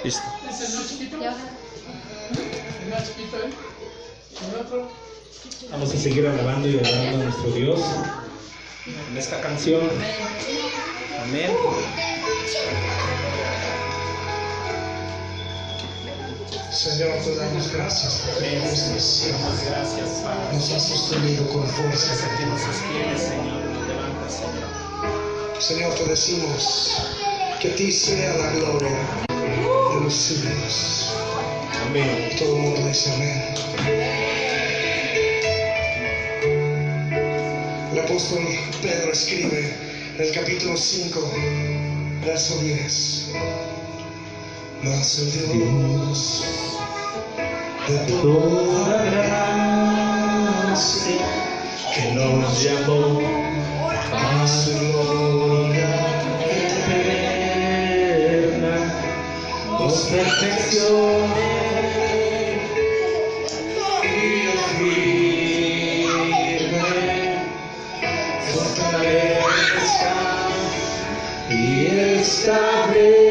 Listo. Vamos a seguir alabando y adorando a nuestro Dios en esta canción. Amén. Señor, te damos gracias por esta misión. Gracias, Padre. Nos has sostenido con fuerza. Que nos sostiene, Señor, nos levanta, Señor. Señor, te decimos que a ti sea la gloria de los siglos. Amén. Todo el mundo dice amén. El apóstol Pedro escribe en el capítulo 5, verso 10. Mas el Dios de toda gracia que nos llamó a su gloria eterna, nos perfeccione y afirme, fortalezca y establezca.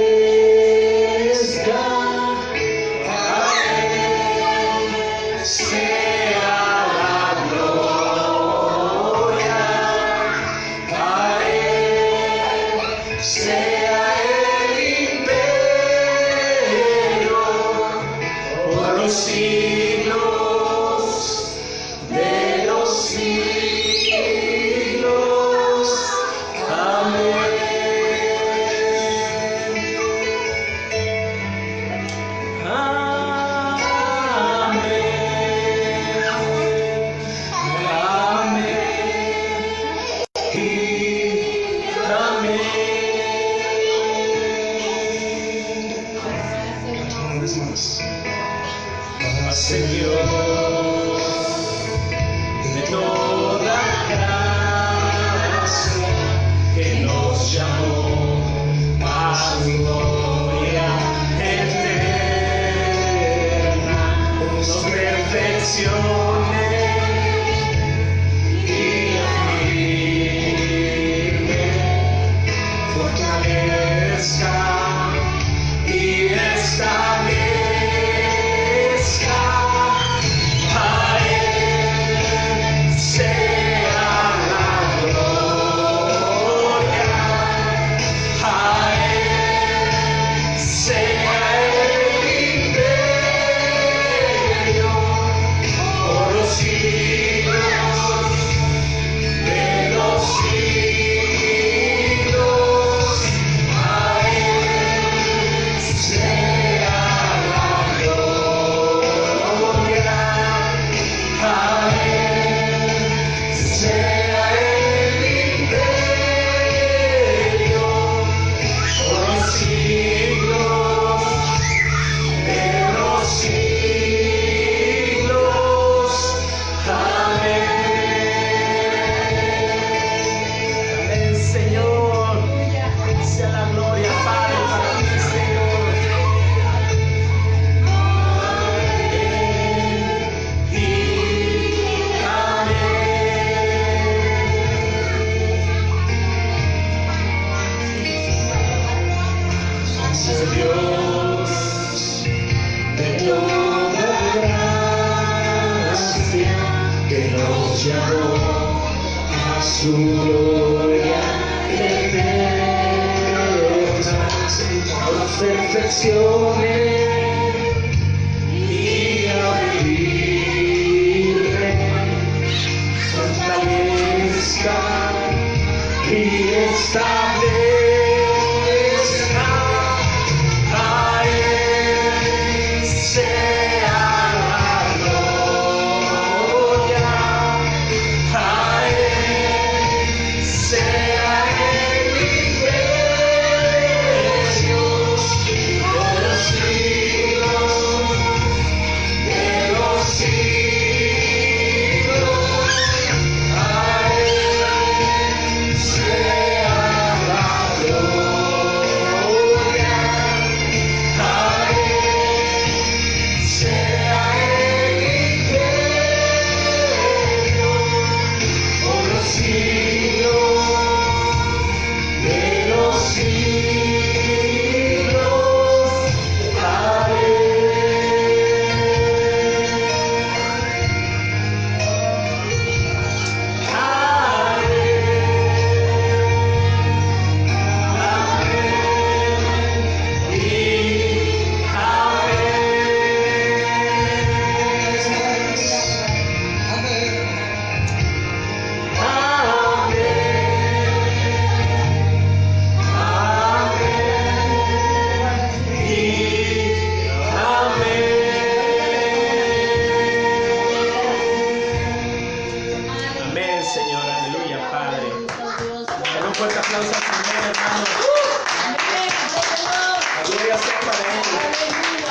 gloria sea para Él.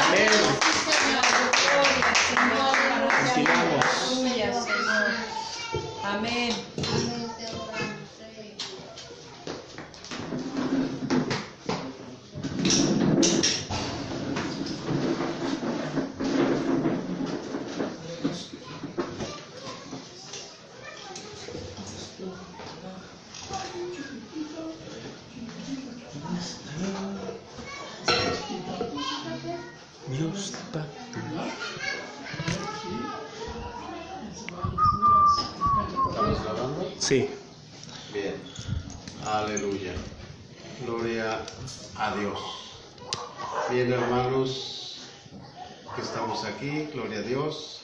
Amén. Continuamos. Aleluya, Señor. Amén. ¿Estamos grabando? Sí. Bien. Aleluya. Gloria a Dios. Bien, hermanos que estamos aquí, gloria a Dios.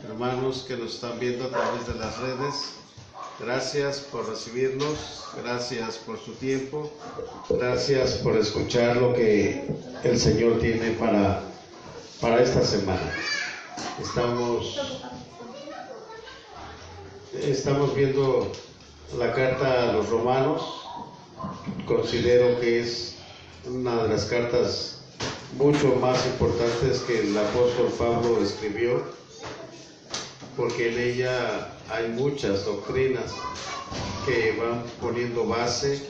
Hermanos que nos están viendo a través de las redes, gracias por recibirnos, gracias por su tiempo, gracias por escuchar lo que el Señor tiene para esta semana. Estamos viendo la carta a los Romanos. Considero que es una de las cartas mucho más importantes que el apóstol Pablo escribió, porque en ella hay muchas doctrinas que van poniendo base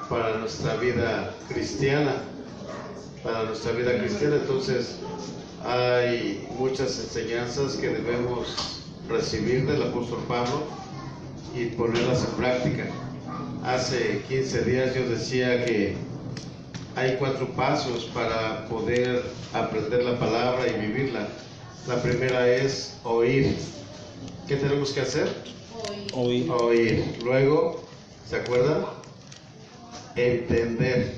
para nuestra vida cristiana. Entonces hay muchas enseñanzas que debemos recibir del apóstol Pablo y ponerlas en práctica. Hace 15 días yo decía que hay 4 pasos para poder aprender la palabra y vivirla. La primera es oír. ¿Qué tenemos que hacer? Oír. Luego, ¿se acuerdan? Entender.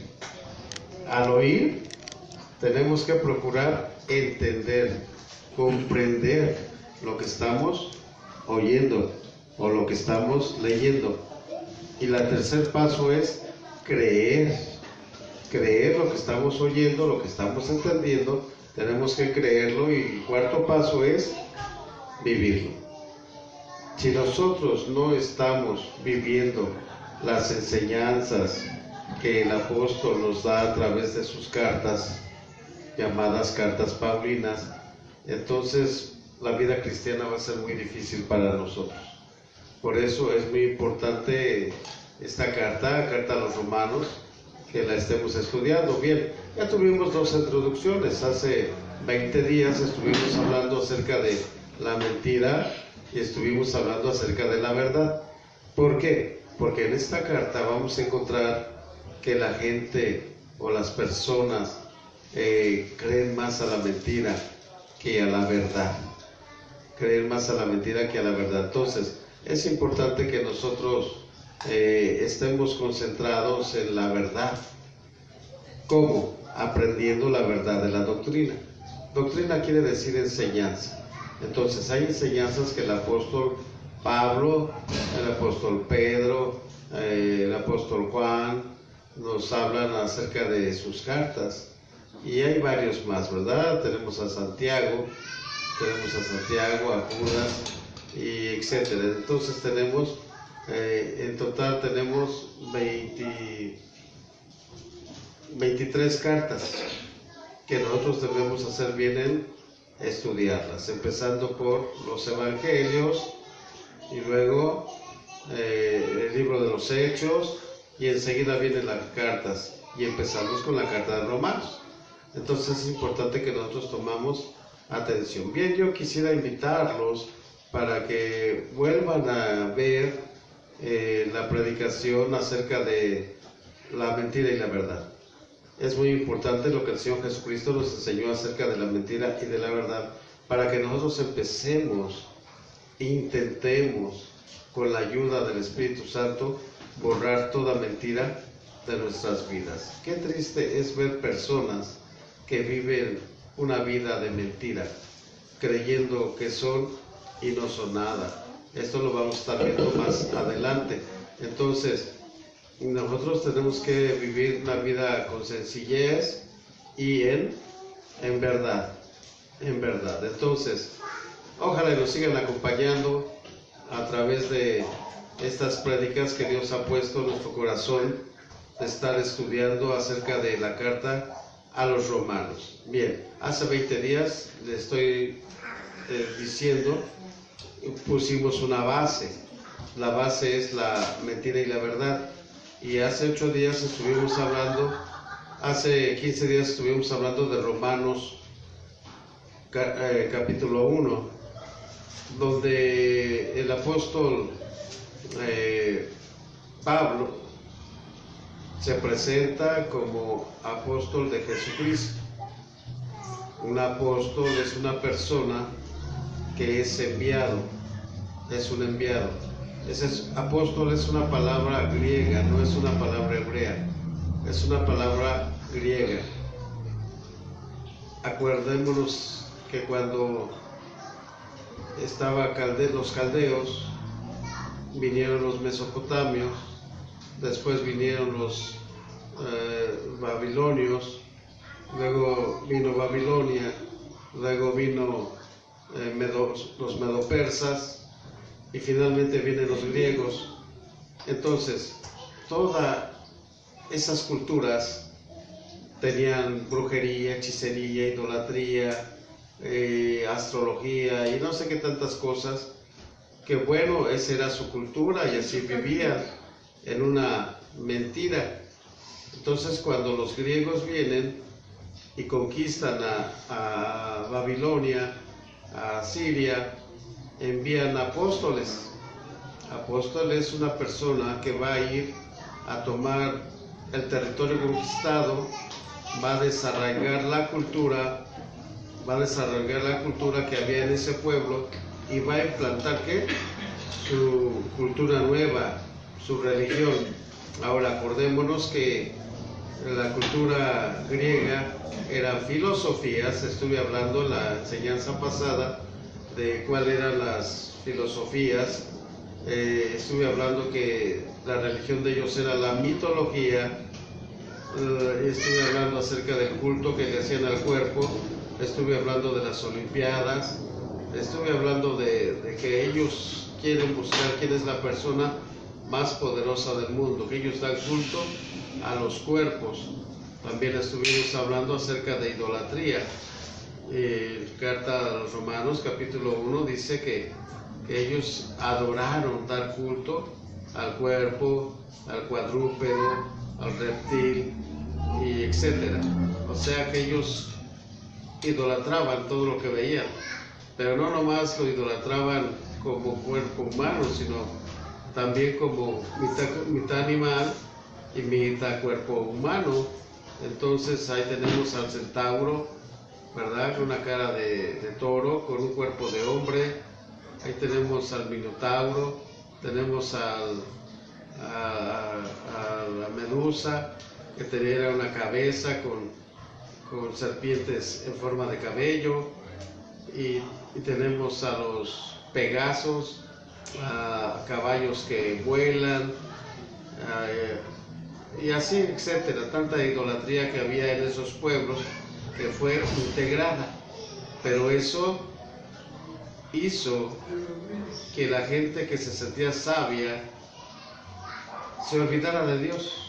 Al oír, tenemos que procurar entender, comprender lo que estamos oyendo o lo que estamos leyendo. Y el tercer paso es creer lo que estamos oyendo, lo que estamos entendiendo, tenemos que creerlo. Y el cuarto paso es vivirlo. Si nosotros no estamos viviendo las enseñanzas que el apóstol nos da a través de sus cartas, llamadas cartas paulinas, entonces la vida cristiana va a ser muy difícil para nosotros. Por eso es muy importante esta carta a los Romanos, que la estemos estudiando. Bien, ya tuvimos 2 introducciones. Hace 20 días estuvimos hablando acerca de la mentira y estuvimos hablando acerca de la verdad. ¿Por qué? Porque en esta carta vamos a encontrar que la gente o las personas creen más a la mentira que a la verdad. Entonces, es importante que nosotros estemos concentrados en la verdad. ¿Cómo? Aprendiendo la verdad de la doctrina. Doctrina quiere decir enseñanza. Entonces hay enseñanzas que el apóstol Pablo, el apóstol Pedro, el apóstol Juan nos hablan acerca de sus cartas. Y hay varios más, ¿verdad? Tenemos a Santiago, a Judas, y etcétera. Entonces tenemos, en total tenemos 23 cartas que nosotros debemos hacer bien en estudiarlas, empezando por los evangelios y luego el libro de los Hechos, y enseguida vienen las cartas y empezamos con la carta de Romanos. Entonces es importante que nosotros tomamos atención. Bien, yo quisiera invitarlos para que vuelvan a ver la predicación acerca de la mentira y la verdad. Es muy importante lo que el Señor Jesucristo nos enseñó acerca de la mentira y de la verdad, para que nosotros empecemos, intentemos, con la ayuda del Espíritu Santo, borrar toda mentira de nuestras vidas. Qué triste es ver personas que viven una vida de mentira, creyendo que son y no son nada. Esto lo vamos a estar viendo más adelante. Entonces, nosotros tenemos que vivir una vida con sencillez y en verdad. Entonces, ojalá nos sigan acompañando a través de estas prédicas que Dios ha puesto en nuestro corazón, de estar estudiando acerca de la carta a los romanos. Bien, hace 20 días le estoy diciendo, pusimos una base. La base es la mentira y la verdad. Y hace 8 días estuvimos hablando, hace 15 días estuvimos hablando de Romanos capítulo 1, donde el apóstol Pablo se presenta como apóstol de Jesucristo. Un apóstol es una persona que es enviado, es un enviado. Apóstol es una palabra griega, no es una palabra hebrea, es una palabra griega. Acordémonos que cuando estaban los caldeos, vinieron los mesopotamios, después vinieron los babilonios, luego vino Babilonia, luego vino los medopersas, y finalmente vienen los griegos. Entonces, todas esas culturas tenían brujería, hechicería, idolatría, astrología y no sé qué tantas cosas, que bueno, esa era su cultura y así vivían en una mentira. Entonces, cuando los griegos vienen y conquistan a Babilonia, a Siria, envían apóstoles. Apóstol es una persona que va a ir a tomar el territorio conquistado, va a desarraigar la cultura que había en ese pueblo y va a implantar ¿qué? Su cultura nueva, su religión. Ahora acordémonos que la cultura griega eran filosofías. Estuve hablando en la enseñanza pasada de cuáles eran las filosofías. Estuve hablando que la religión de ellos era la mitología. Estuve hablando acerca del culto que le hacían al cuerpo. Estuve hablando de las olimpiadas. Estuve hablando de que ellos quieren buscar quién es la persona más poderosa del mundo, que ellos dan culto a los cuerpos. También estuvimos hablando acerca de idolatría. Carta a los Romanos capítulo 1 dice que ellos adoraron, dar culto al cuerpo, al cuadrúpedo, al reptil, y etcétera. O sea que ellos idolatraban todo lo que veían, pero no nomás lo idolatraban como cuerpo humano, sino también como mitad animal y mitad cuerpo humano. Entonces ahí tenemos al centauro, ¿verdad? Con una cara de toro, con un cuerpo de hombre. Ahí tenemos al minotauro, tenemos a la medusa, que tenía una cabeza con serpientes en forma de cabello, y tenemos a los pegasos, a caballos que vuelan, y así, etcétera. Tanta idolatría que había en esos pueblos que fue integrada, pero eso hizo que la gente que se sentía sabia se olvidara de Dios,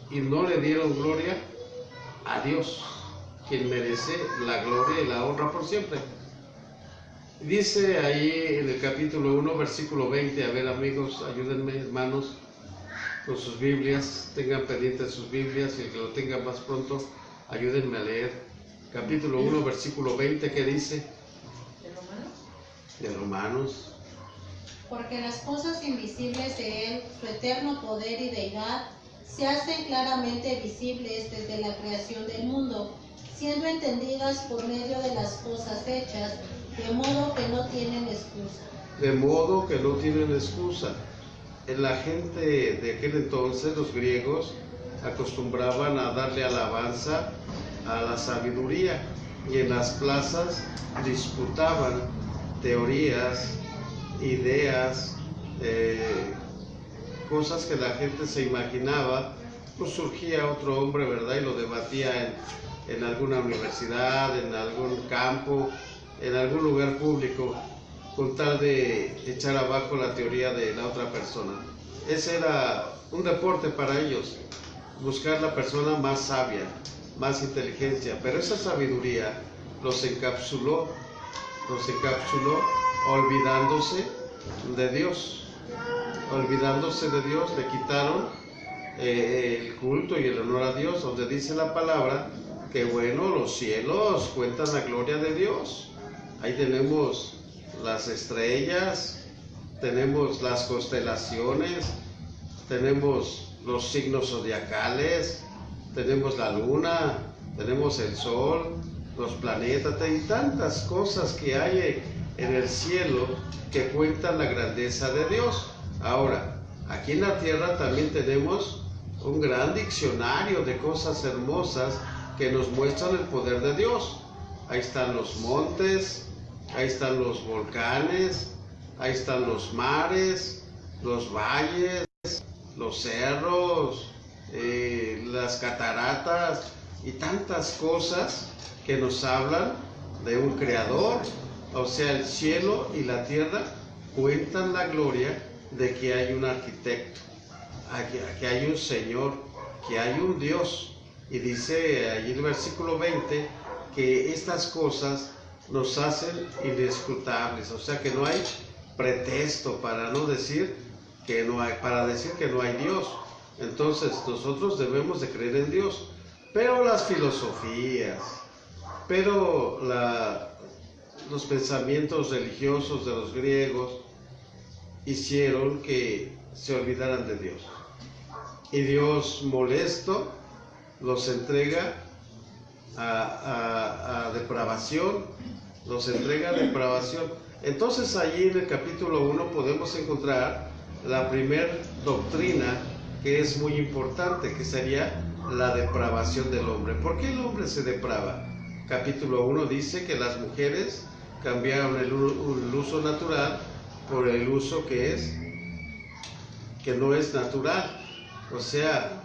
y no le dieron gloria a Dios, quien merece la gloria y la honra por siempre. Dice ahí en el capítulo 1, versículo 20, a ver amigos, ayúdenme hermanos con sus Biblias, tengan pendientes sus Biblias, y el que lo tenga más pronto, ayúdenme a leer. Capítulo 1, versículo 20, ¿qué dice? De Romanos. Porque las cosas invisibles de Él, su eterno poder y deidad, se hacen claramente visibles desde la creación del mundo, siendo entendidas por medio de las cosas hechas, de modo que no tienen excusa. De modo que no tienen excusa. La gente de aquel entonces, los griegos, acostumbraban a darle alabanza a la sabiduría, y en las plazas disputaban teorías, ideas, cosas que la gente se imaginaba. Pues surgía otro hombre, ¿verdad? Y lo debatía en alguna universidad, en algún campo, en algún lugar público, con tal de echar abajo la teoría de la otra persona. Ese era un deporte para ellos. buscar la persona más sabia, más inteligencia, pero esa sabiduría los encapsuló olvidándose de Dios. Olvidándose de Dios, le quitaron el culto y el honor a Dios, donde dice la palabra que bueno, los cielos cuentan la gloria de Dios. Ahí tenemos las estrellas, tenemos las constelaciones, tenemos los signos zodiacales, tenemos la luna, tenemos el sol, los planetas y tantas cosas que hay en el cielo que cuentan la grandeza de Dios. Ahora, aquí en la tierra también tenemos un gran diccionario de cosas hermosas que nos muestran el poder de Dios. Ahí están los montes, ahí están los volcanes, ahí están los mares, los valles, los cerros, las cataratas y tantas cosas que nos hablan de un creador. O sea, el cielo y la tierra cuentan la gloria de que hay un arquitecto, que hay un Señor, que hay un Dios. Y dice allí el versículo 20 que estas cosas nos hacen inescrutables, o sea que no hay pretexto para decir que no hay Dios. Entonces nosotros debemos de creer en Dios, pero las filosofías, pero los pensamientos religiosos de los griegos hicieron que se olvidaran de Dios. Y Dios, molesto, los entrega a depravación, los entrega a depravación. Entonces allí en el capítulo 1 podemos encontrar la primera doctrina que es muy importante, que sería la depravación del hombre. ¿Por qué el hombre se deprava? Capítulo 1 dice que las mujeres cambiaron el uso natural por el uso que no es natural, o sea,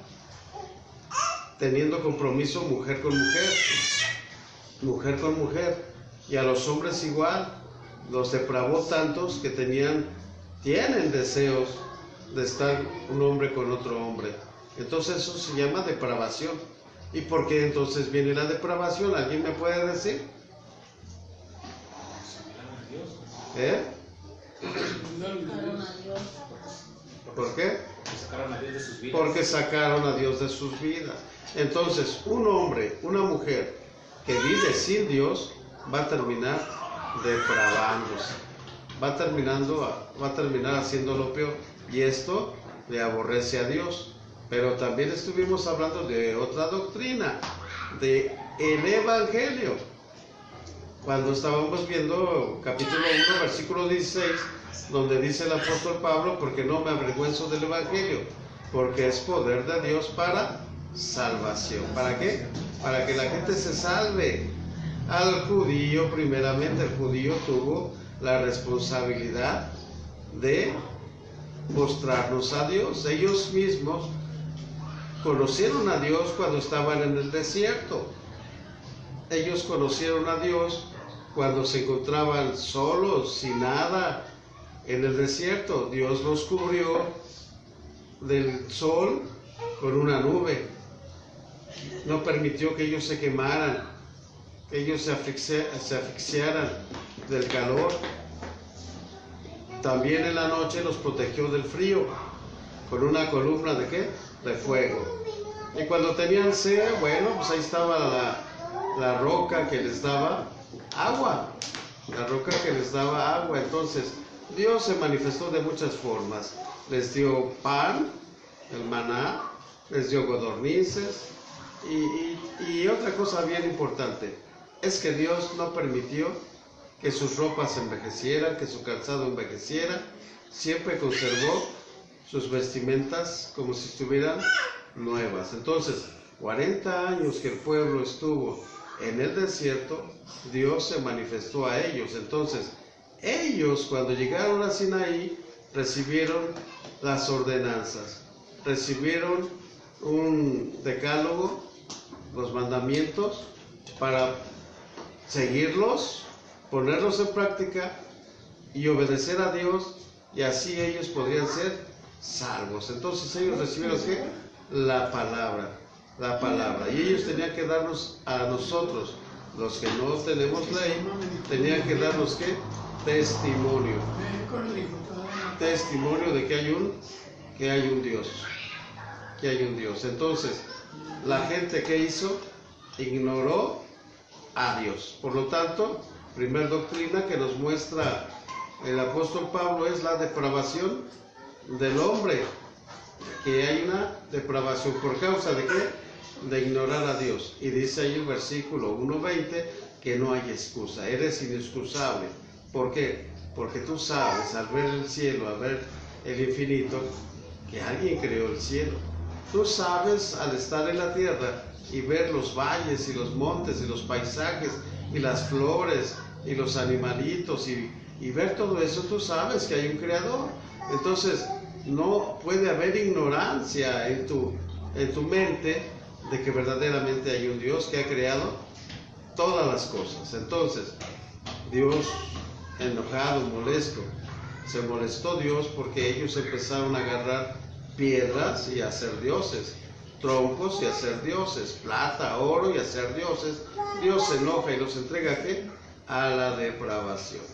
teniendo compromiso mujer con mujer, y a los hombres igual, los depravó tantos que tienen deseos de estar un hombre con otro hombre. Entonces eso se llama depravación. ¿Y por qué entonces viene la depravación? ¿Alguien me puede decir? ¿Por qué? Porque sacaron a Dios de sus vidas. Entonces, un hombre, una mujer que vive sin Dios va a terminar depravándose, va a terminar haciendo lo peor, y esto le aborrece a Dios. Pero también estuvimos hablando de otra doctrina, de el Evangelio, cuando estábamos viendo capítulo 1, versículo 16, donde dice el apóstol Pablo: porque no me avergüenzo del Evangelio, porque es poder de Dios para salvación. ¿Para qué? Para que la gente se salve. Al judío, primeramente, el judío tuvo la responsabilidad de mostrarnos a Dios. Ellos mismos conocieron a Dios cuando estaban en el desierto. Ellos conocieron a Dios cuando se encontraban solos, sin nada, en el desierto. Dios los cubrió del sol con una nube. No permitió que ellos se quemaran, que ellos se asfixiaran del calor. También en la noche los protegió del frío con una columna ¿de qué? De fuego. Y cuando tenían sed, bueno, pues ahí estaba la roca que les daba agua. La roca que les daba agua. Entonces, Dios se manifestó de muchas formas. Les dio pan, el maná, les dio codornices. Y otra cosa bien importante es que Dios no permitió que sus ropas envejecieran, que su calzado envejeciera. Siempre conservó sus vestimentas como si estuvieran nuevas. Entonces, 40 años que el pueblo estuvo en el desierto, Dios se manifestó a ellos. Entonces, ellos cuando llegaron a Sinaí recibieron las ordenanzas, recibieron un decálogo, los mandamientos, para seguirlos, ponerlos en práctica y obedecer a Dios, y así ellos podrían ser salvos. Entonces ellos recibieron ¿qué? la palabra. Y ellos tenían que darnos a nosotros, los que no tenemos ley, tenían que darnos ¿qué? Testimonio. Testimonio de que hay un Dios. Que hay un Dios. Entonces, la gente que hizo, ignoró a Dios. Por lo tanto, primera doctrina que nos muestra el apóstol Pablo es la depravación del hombre. Que hay una depravación. ¿Por causa de qué? De ignorar a Dios. Y dice ahí el versículo 1:20 que no hay excusa. Eres inexcusable. ¿Por qué? Porque tú sabes, al ver el cielo, al ver el infinito, que alguien creó el cielo. Tú sabes, al estar en la tierra y ver los valles y los montes y los paisajes y las flores y los animalitos y ver todo eso, tú sabes que hay un creador. Entonces, no puede haber ignorancia en tu mente de que verdaderamente hay un Dios que ha creado todas las cosas. Entonces, Dios, enojado, molesto, se molestó Dios porque ellos empezaron a agarrar piedras y a hacer dioses, troncos y a hacer dioses, plata, oro y a hacer dioses. Dios se enoja y los entrega ¿a qué? A la depravación.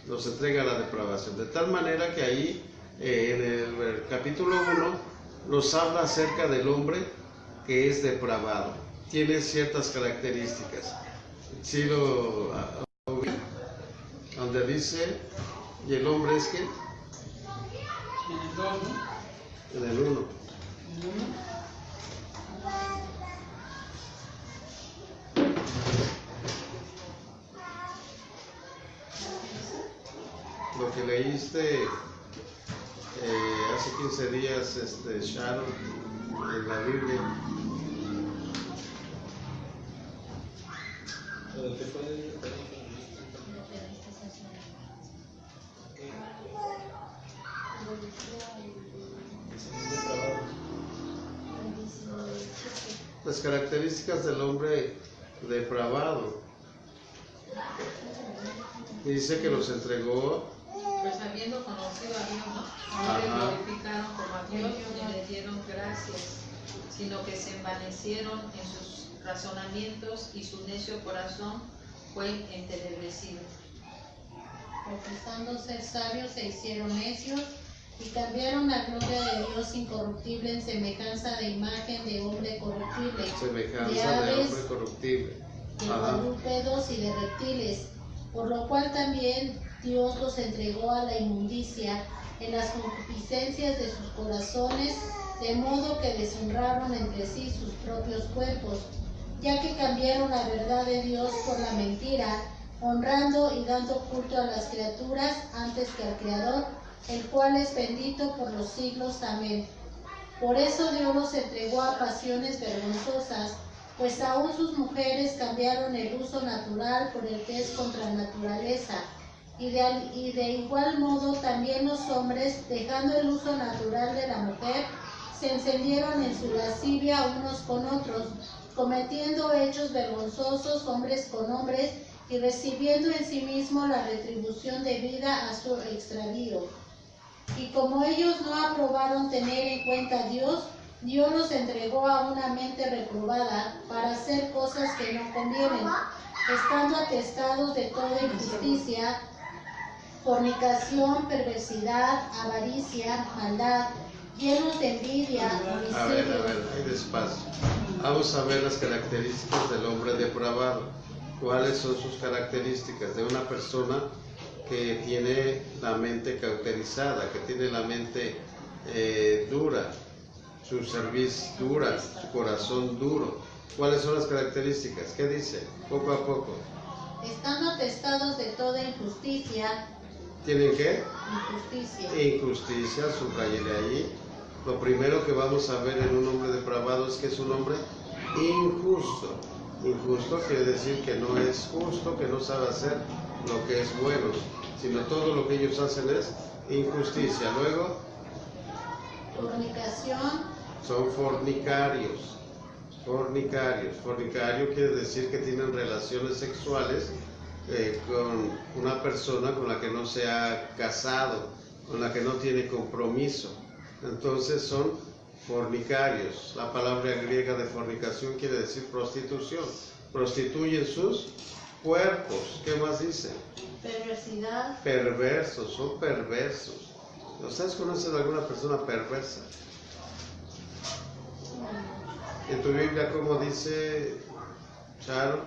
Los entrega a la depravación. De tal manera que ahí, en el capítulo 1, nos habla acerca del hombre que es depravado. Tiene ciertas características. Si lo donde dice, y el hombre es que en el 1. Lo que leíste hace 15 días, Sharon, en la Biblia. Las características del hombre depravado. Dice que los entregó. Pues habiendo conocido a Dios, ¿no? No le glorificaron como a Dios ni le dieron gracias, sino que se envanecieron en sus razonamientos y su necio corazón fue entenebrecido. Profesando ser sabios se hicieron necios y cambiaron la gloria de Dios incorruptible en semejanza de imagen de hombre corruptible, de aves, de cuadrúpedos y de reptiles, por lo cual también Dios los entregó a la inmundicia en las concupiscencias de sus corazones, de modo que deshonraron entre sí sus propios cuerpos, ya que cambiaron la verdad de Dios por la mentira, honrando y dando culto a las criaturas antes que al Creador, el cual es bendito por los siglos. Amén. Por eso Dios los entregó a pasiones vergonzosas, pues aún sus mujeres cambiaron el uso natural por el que es contra naturaleza, y de igual modo también los hombres, dejando el uso natural de la mujer, se encendieron en su lascivia unos con otros, cometiendo hechos vergonzosos hombres con hombres, y recibiendo en sí mismo la retribución debida a su extravío. Y como ellos no aprobaron tener en cuenta a Dios, Dios los entregó a una mente reprobada para hacer cosas que no convienen, estando atestados de toda injusticia, fornicación, perversidad, avaricia, maldad, llenos de envidia, homicidio. A ver, ahí despacio. Vamos a ver las características del hombre depravado. ¿Cuáles son sus características de una persona que tiene la mente cauterizada, que tiene la mente dura, su cerviz dura, su corazón duro? ¿Cuáles son las características? ¿Qué dice? Poco a poco. Estando atestados de toda injusticia. ¿Tienen qué? Injusticia. Injusticia, subrayele ahí. Lo primero que vamos a ver en un hombre depravado es que es un hombre injusto. Injusto quiere decir que no es justo, que no sabe hacer lo que es bueno, sino todo lo que ellos hacen es injusticia. Luego, fornicación. Son fornicarios. Fornicario quiere decir que tienen relaciones sexuales con una persona con la que no se ha casado, con la que no tiene compromiso. Entonces son fornicarios. La palabra griega de fornicación quiere decir prostitución. Prostituyen sus cuerpos. ¿Qué más dice? Perversidad. Perversos, son perversos. ¿Ustedes conocen a alguna persona perversa? En tu Biblia, ¿cómo dice, Charo?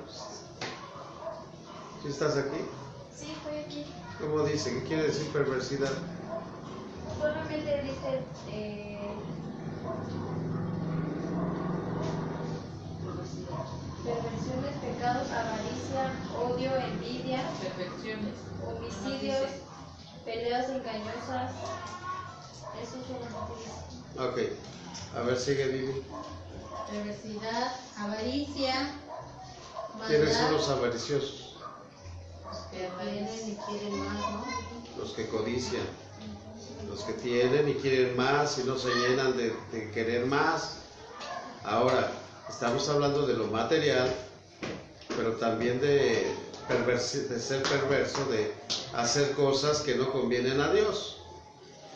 ¿Sí estás aquí? Sí, estoy aquí. ¿Cómo dice? ¿Qué quiere decir perversidad? Solamente dice perversiones, pecados, avaricia, odio, envidia, Perfecciones. homicidios, peleas engañosas. Eso solamente dice. Ok. A ver, sigue, Vivi. Perversidad, avaricia, ¿Quiénes son maldad, los avariciosos? que tienen y quieren más, ¿no? Los que codician. Los que tienen y quieren más y no se llenan de querer más. Ahora, estamos hablando de lo material, pero también de ser perverso, de hacer cosas que no convienen a Dios,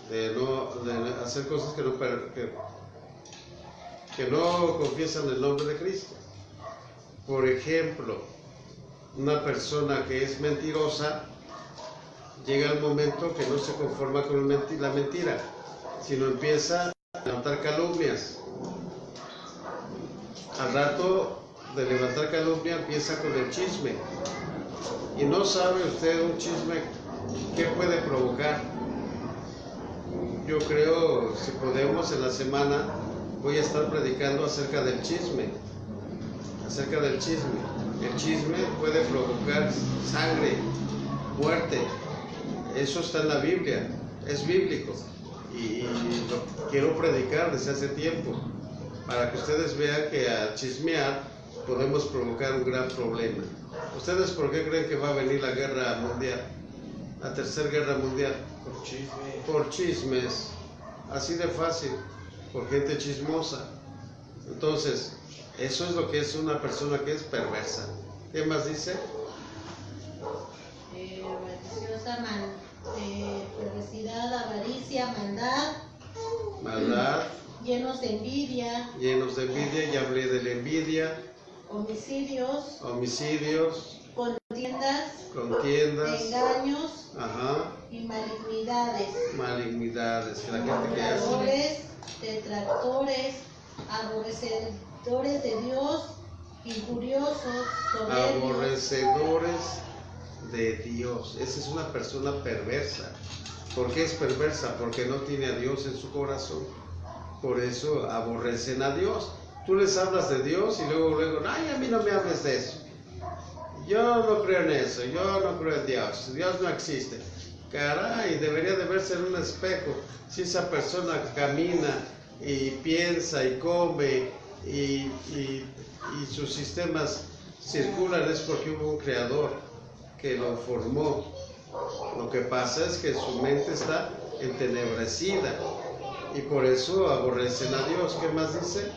de hacer cosas que no confiesan el nombre de Cristo. Por ejemplo, una persona que es mentirosa llega el momento que no se conforma con la mentira, sino empieza a levantar calumnias. Al rato de levantar calumnia empieza con el chisme. Y no sabe usted un chisme qué puede provocar. Yo creo, si podemos, en la semana voy a estar predicando acerca del chisme. Acerca del chisme. El chisme puede provocar sangre, muerte. Eso está en la Biblia, es bíblico. Y lo quiero predicar desde hace tiempo, para que ustedes vean que al chismear podemos provocar un gran problema. ¿Ustedes por qué creen que va a venir la guerra mundial? La tercera guerra mundial. Por chisme. Por chismes. Así de fácil. Por gente chismosa. Entonces, eso es lo que es una persona que es perversa. ¿Qué más dice? Maliciosa, perversidad, avaricia, maldad, Maldad, llenos de envidia, llenos de envidia, ya hablé de la envidia, homicidios, homicidios, contiendas, contiendas, engaños ajá, y malignidades, malignidades, que la gente que hace, murmuradores, detractores, aborrecedores de Dios, injuriosos, soberbios, aborrecedores de Dios. Esa es una persona perversa. ¿Por qué es perversa? Porque no tiene a Dios en su corazón. Por eso aborrecen a Dios. Tú les hablas de Dios y luego, ay, a mí no me hables de eso. Yo no creo en eso, yo no creo en Dios. Dios no existe. Caray, debería de verse en un espejo. Si esa persona camina y piensa y come y sus sistemas circulan, es porque hubo un creador que lo formó. Lo que pasa es que su mente está entenebrecida y por eso aborrecen a Dios. ¿Qué más dice?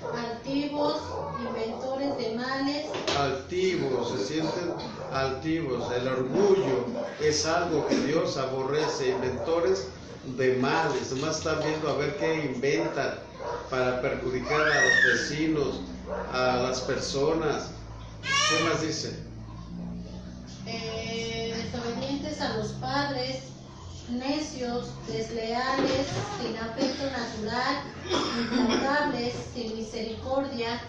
altivos, inventores de males, Altivos, se sienten altivos. El orgullo es algo que Dios aborrece. Inventores de males, nomás están viendo a ver qué inventan para perjudicar a los vecinos, a las personas. ¿Qué más dice? desobedientes a los padres, necios, desleales, sin afecto natural, implacables, sin misericordia,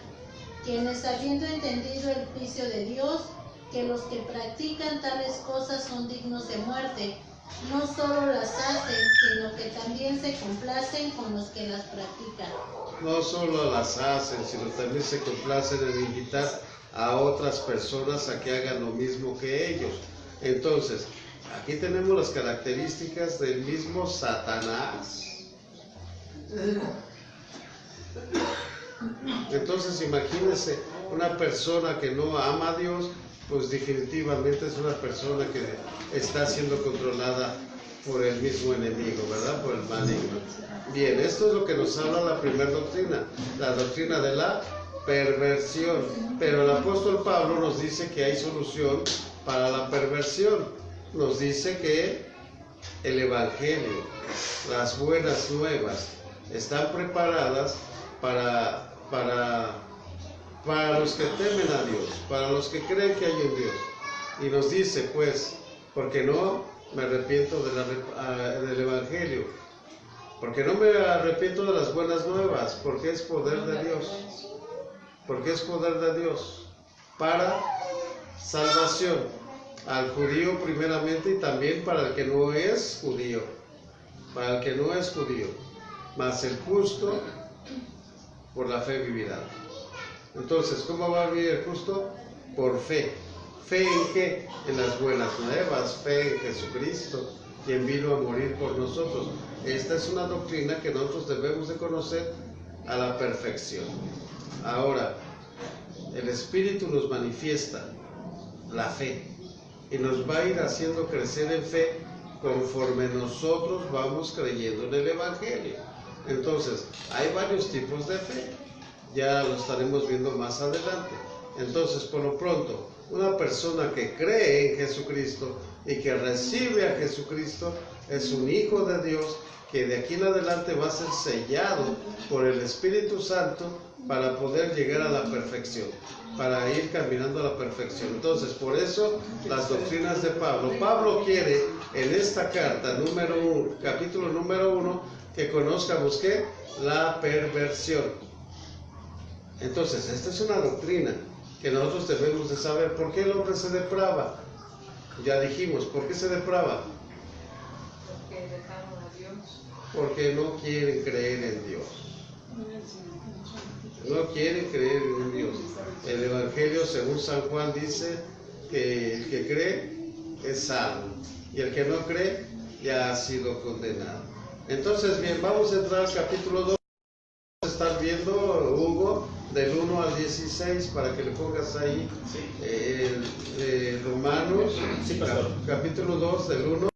quienes habiendo entendido el juicio de Dios, que los que practican tales cosas son dignos de muerte, no solo las hacen, sino que también se complacen con los que las practican. No solo las hacen, sino también se complacen en invitar a otras personas a que hagan lo mismo que ellos. Entonces, aquí tenemos las características del mismo Satanás. Entonces, imagínense una persona que no ama a Dios, pues definitivamente es una persona que está siendo controlada por el mismo enemigo, ¿verdad? Por el maligno. Bien, esto es lo que nos habla la primera doctrina, la doctrina de la perversión. Pero el apóstol Pablo nos dice que hay solución para la perversión. Nos dice que el evangelio, las buenas nuevas, están preparadas para los que temen a Dios, para los que creen que hay un Dios. Y nos dice, pues, porque no me arrepiento del Evangelio, porque no me arrepiento de las buenas nuevas, porque es poder de Dios, porque es poder de Dios para salvación al judío primeramente y también para el que no es judío, mas el justo por la fe vivirá. Entonces, ¿cómo va a vivir el justo? Por fe. ¿Fe en qué? En las buenas nuevas, fe en Jesucristo, quien vino a morir por nosotros. Esta es una doctrina que nosotros debemos de conocer a la perfección. Ahora, el Espíritu nos manifiesta la fe y nos va a ir haciendo crecer en fe conforme nosotros vamos creyendo en el Evangelio. Entonces, hay varios tipos de fe, ya lo estaremos viendo más adelante. Entonces, por lo pronto, una persona que cree en Jesucristo y que recibe a Jesucristo es un hijo de Dios que de aquí en adelante va a ser sellado por el Espíritu Santo para poder llegar a la perfección, para ir caminando a la perfección. Entonces, por eso las doctrinas de Pablo. Pablo quiere en esta carta, capítulo número 1, que conozcamos ¿qué? La perversión. Entonces, esta es una doctrina que nosotros debemos de saber. ¿Por qué el hombre se deprava? Ya dijimos, ¿por qué se deprava? Porque dejaron a Dios. Porque no quieren creer en Dios. No quieren creer en Dios. El Evangelio, según San Juan, dice que el que cree es salvo y el que no cree ya ha sido condenado. Entonces, bien, vamos a entrar al capítulo 2. Vamos a estar viendo, Hugo, del 1 al 16, para que le pongas ahí Romanos, Sí, pastor. capítulo 2, del 1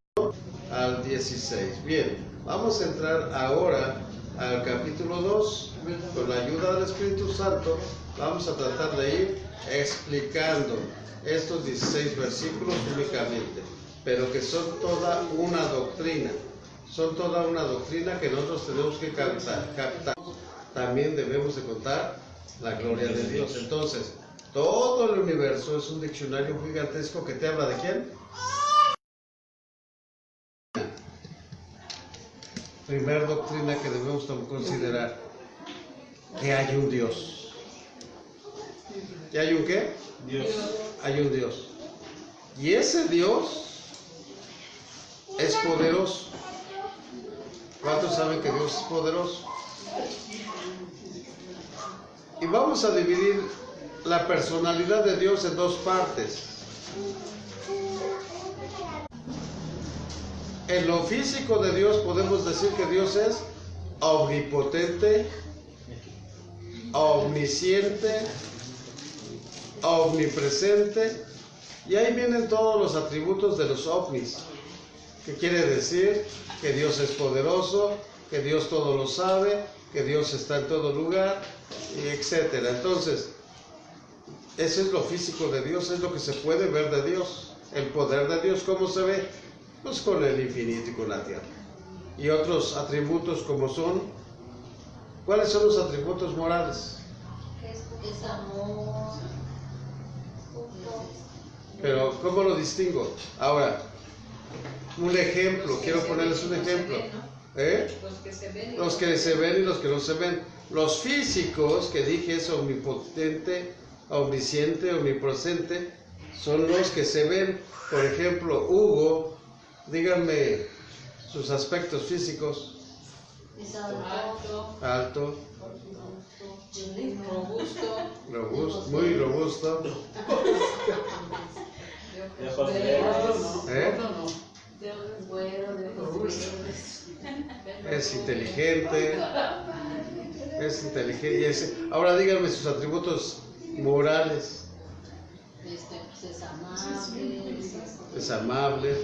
al 16. Bien, vamos a entrar ahora al capítulo 2. Con la ayuda del Espíritu Santo vamos a tratar de ir explicando estos 16 versículos únicamente, pero que son toda una doctrina. Son toda una doctrina que nosotros tenemos que captar. También debemos de contar la gloria de Dios. Entonces, todo el universo es un diccionario gigantesco que te habla de ¿quién? Primera doctrina que debemos considerar: que hay un Dios. ¿Que hay un qué? Dios. Hay un Dios. Y ese Dios es poderoso. ¿Cuántos saben que Dios es poderoso? Y vamos a dividir la personalidad de Dios en dos partes. En lo físico de Dios podemos decir que Dios es omnipotente, omnisciente, omnipresente, y ahí vienen todos los atributos de los ovnis, que quiere decir que Dios es poderoso, que Dios todo lo sabe, que Dios está en todo lugar, y etcétera. Entonces, eso es lo físico de Dios, es lo que se puede ver de Dios. El poder de Dios, ¿cómo se ve? Pues con el infinito y con la tierra. Y otros atributos como son, ¿cuáles son los atributos morales? Es amor. Pero, ¿cómo lo distingo? Ahora, un ejemplo, quiero ponerles un ejemplo. Los que se ven y Los que se ven y los que no se ven. Los físicos, que dije es omnipotente, omnisciente, omnipresente, son los que se ven. Por ejemplo, Hugo, díganme sus aspectos físicos. Es alto. Alto, robusto, muy robusto. Ya pasó. ¿Eh? de ojos güeros, de ojos verdes. Es inteligente. Ahora díganme sus atributos morales. Pues es amable. Es amable.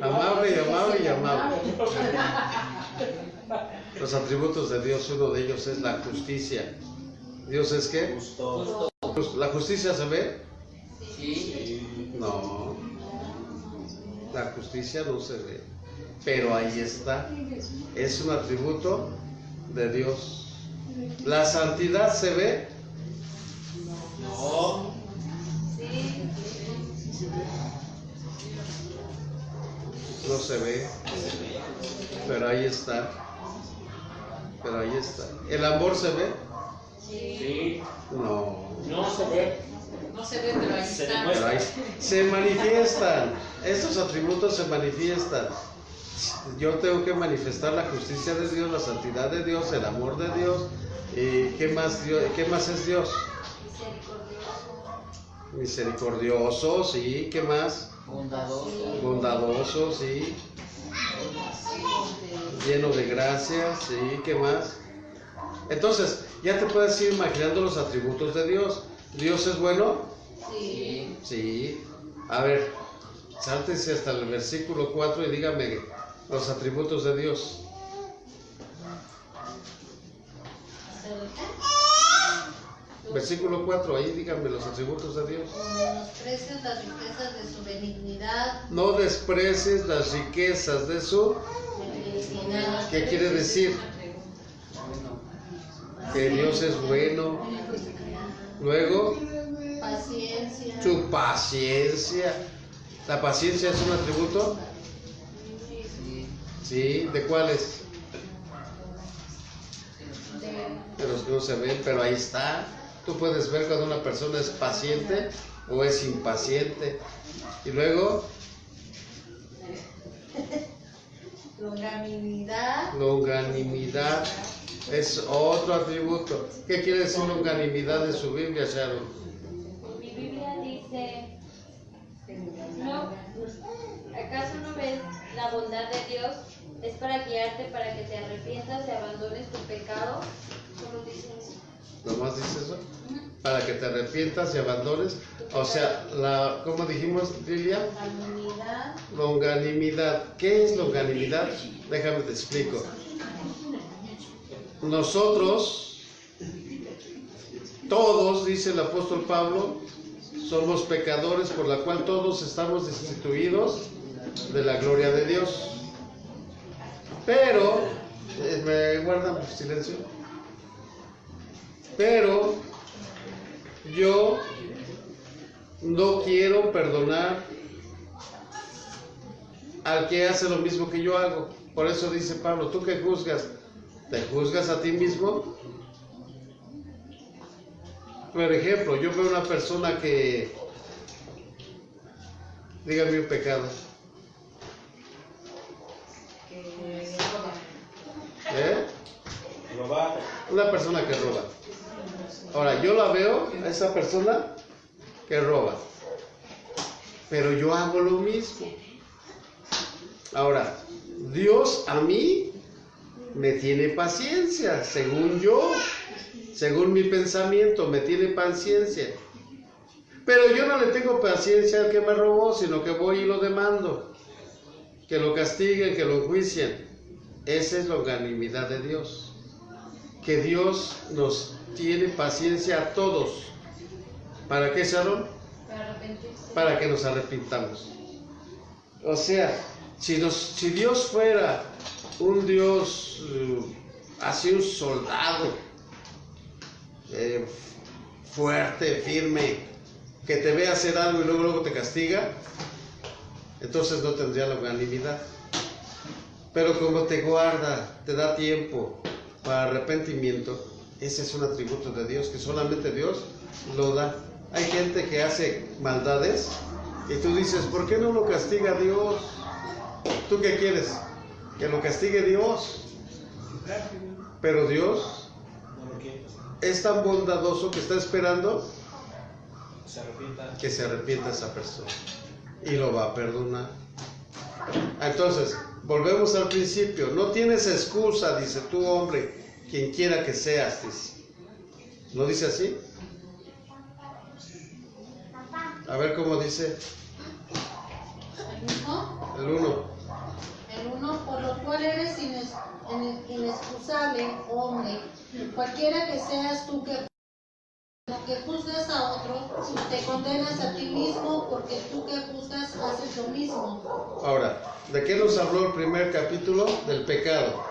Amable. Los atributos de Dios, uno de ellos es la justicia. ¿Dios es qué? Justo. ¿La justicia se ve? Sí. No. La justicia no se ve. pero ahí está. Es un atributo de Dios. ¿La santidad se ve? No. No se ve, pero ahí está. Pero ahí está. ¿El amor se ve? Sí. No. No se ve. No se ve, pero ahí Se está. Pero ahí se manifiestan. Estos atributos se manifiestan. Yo tengo que manifestar la justicia de Dios, la santidad de Dios, el amor de Dios. ¿Y qué más es Dios? Misericordioso, sí. ¿Qué más? Bondadoso, sí. Lleno de gracia, sí. ¿Qué más? Entonces, ya te puedes ir imaginando los atributos de Dios. ¿Dios es bueno? Sí. Sí. A ver, sáltese hasta el versículo 4 y dígame los atributos de Dios. Versículo 4, ahí dígame los atributos de Dios. No menosprecies las riquezas de su benignidad. No desprecies las riquezas de su... Benignidad. ¿Qué quiere decir? Que Dios es bueno. Luego, Paciencia. su paciencia. ¿La paciencia es un atributo? Sí. ¿De cuáles? De los que no se ven, pero ahí está. Tú puedes ver cuando una persona es paciente o es impaciente. Y luego, longanimidad es otro atributo. ¿Qué quiere decir longanimidad en su Biblia, Sharon? Mi Biblia dice, no, ¿acaso no ves la bondad de Dios? Es para guiarte, para que te arrepientas y abandones tu pecado. ¿Cómo dice eso? ¿Nomás dice eso? Para que te arrepientas y abandones. O sea, ¿cómo dijimos, Lilia? Longanimidad. ¿Qué es longanimidad? Déjame te explico. Nosotros, todos, dice el apóstol Pablo, somos pecadores, por la cual todos estamos destituidos de la gloria de Dios. Pero, ¿me guardan silencio? Pero yo no quiero perdonar al que hace lo mismo que yo hago. Por eso dice Pablo, ¿tú qué juzgas? ¿Te juzgas a ti mismo? Por ejemplo, yo veo una persona que... Dígame un pecado. Robar. Una persona que roba. Ahora, yo la veo a esa persona que roba, pero yo hago lo mismo. Ahora, Dios a mí me tiene paciencia, según yo, según mi pensamiento, me tiene paciencia. Pero yo no le tengo paciencia al que me robó, sino que voy y lo demando, que lo castiguen, que lo enjuicien. Esa es la longanimidad de Dios. Que Dios nos tiene paciencia a todos. ¿Para qué, Sharon? Para que nos arrepintamos. O sea, si Dios fuera un Dios así, un soldado fuerte, firme, que te ve hacer algo y luego te castiga, entonces no tendría longanimidad. Pero como te guarda, te da tiempo para arrepentimiento, ese es un atributo de Dios que solamente Dios lo da. Hay gente que hace maldades y tú dices, ¿por qué no lo castiga Dios? ¿Tú qué quieres? Que lo castigue Dios. Pero Dios es tan bondadoso que está esperando que se arrepienta esa persona y lo va a perdonar. Entonces, volvemos al principio. No tienes excusa, dice tú, hombre, quien quiera que seas, dice. ¿No dice así? A ver cómo dice. El 1. El 1, por lo cual eres inexcusable, hombre, cualquiera que seas tú que Lo que juzgas a otro, te condenas a ti mismo, porque tú que juzgas haces lo mismo. Ahora, ¿de qué nos habló el primer capítulo? Del pecado.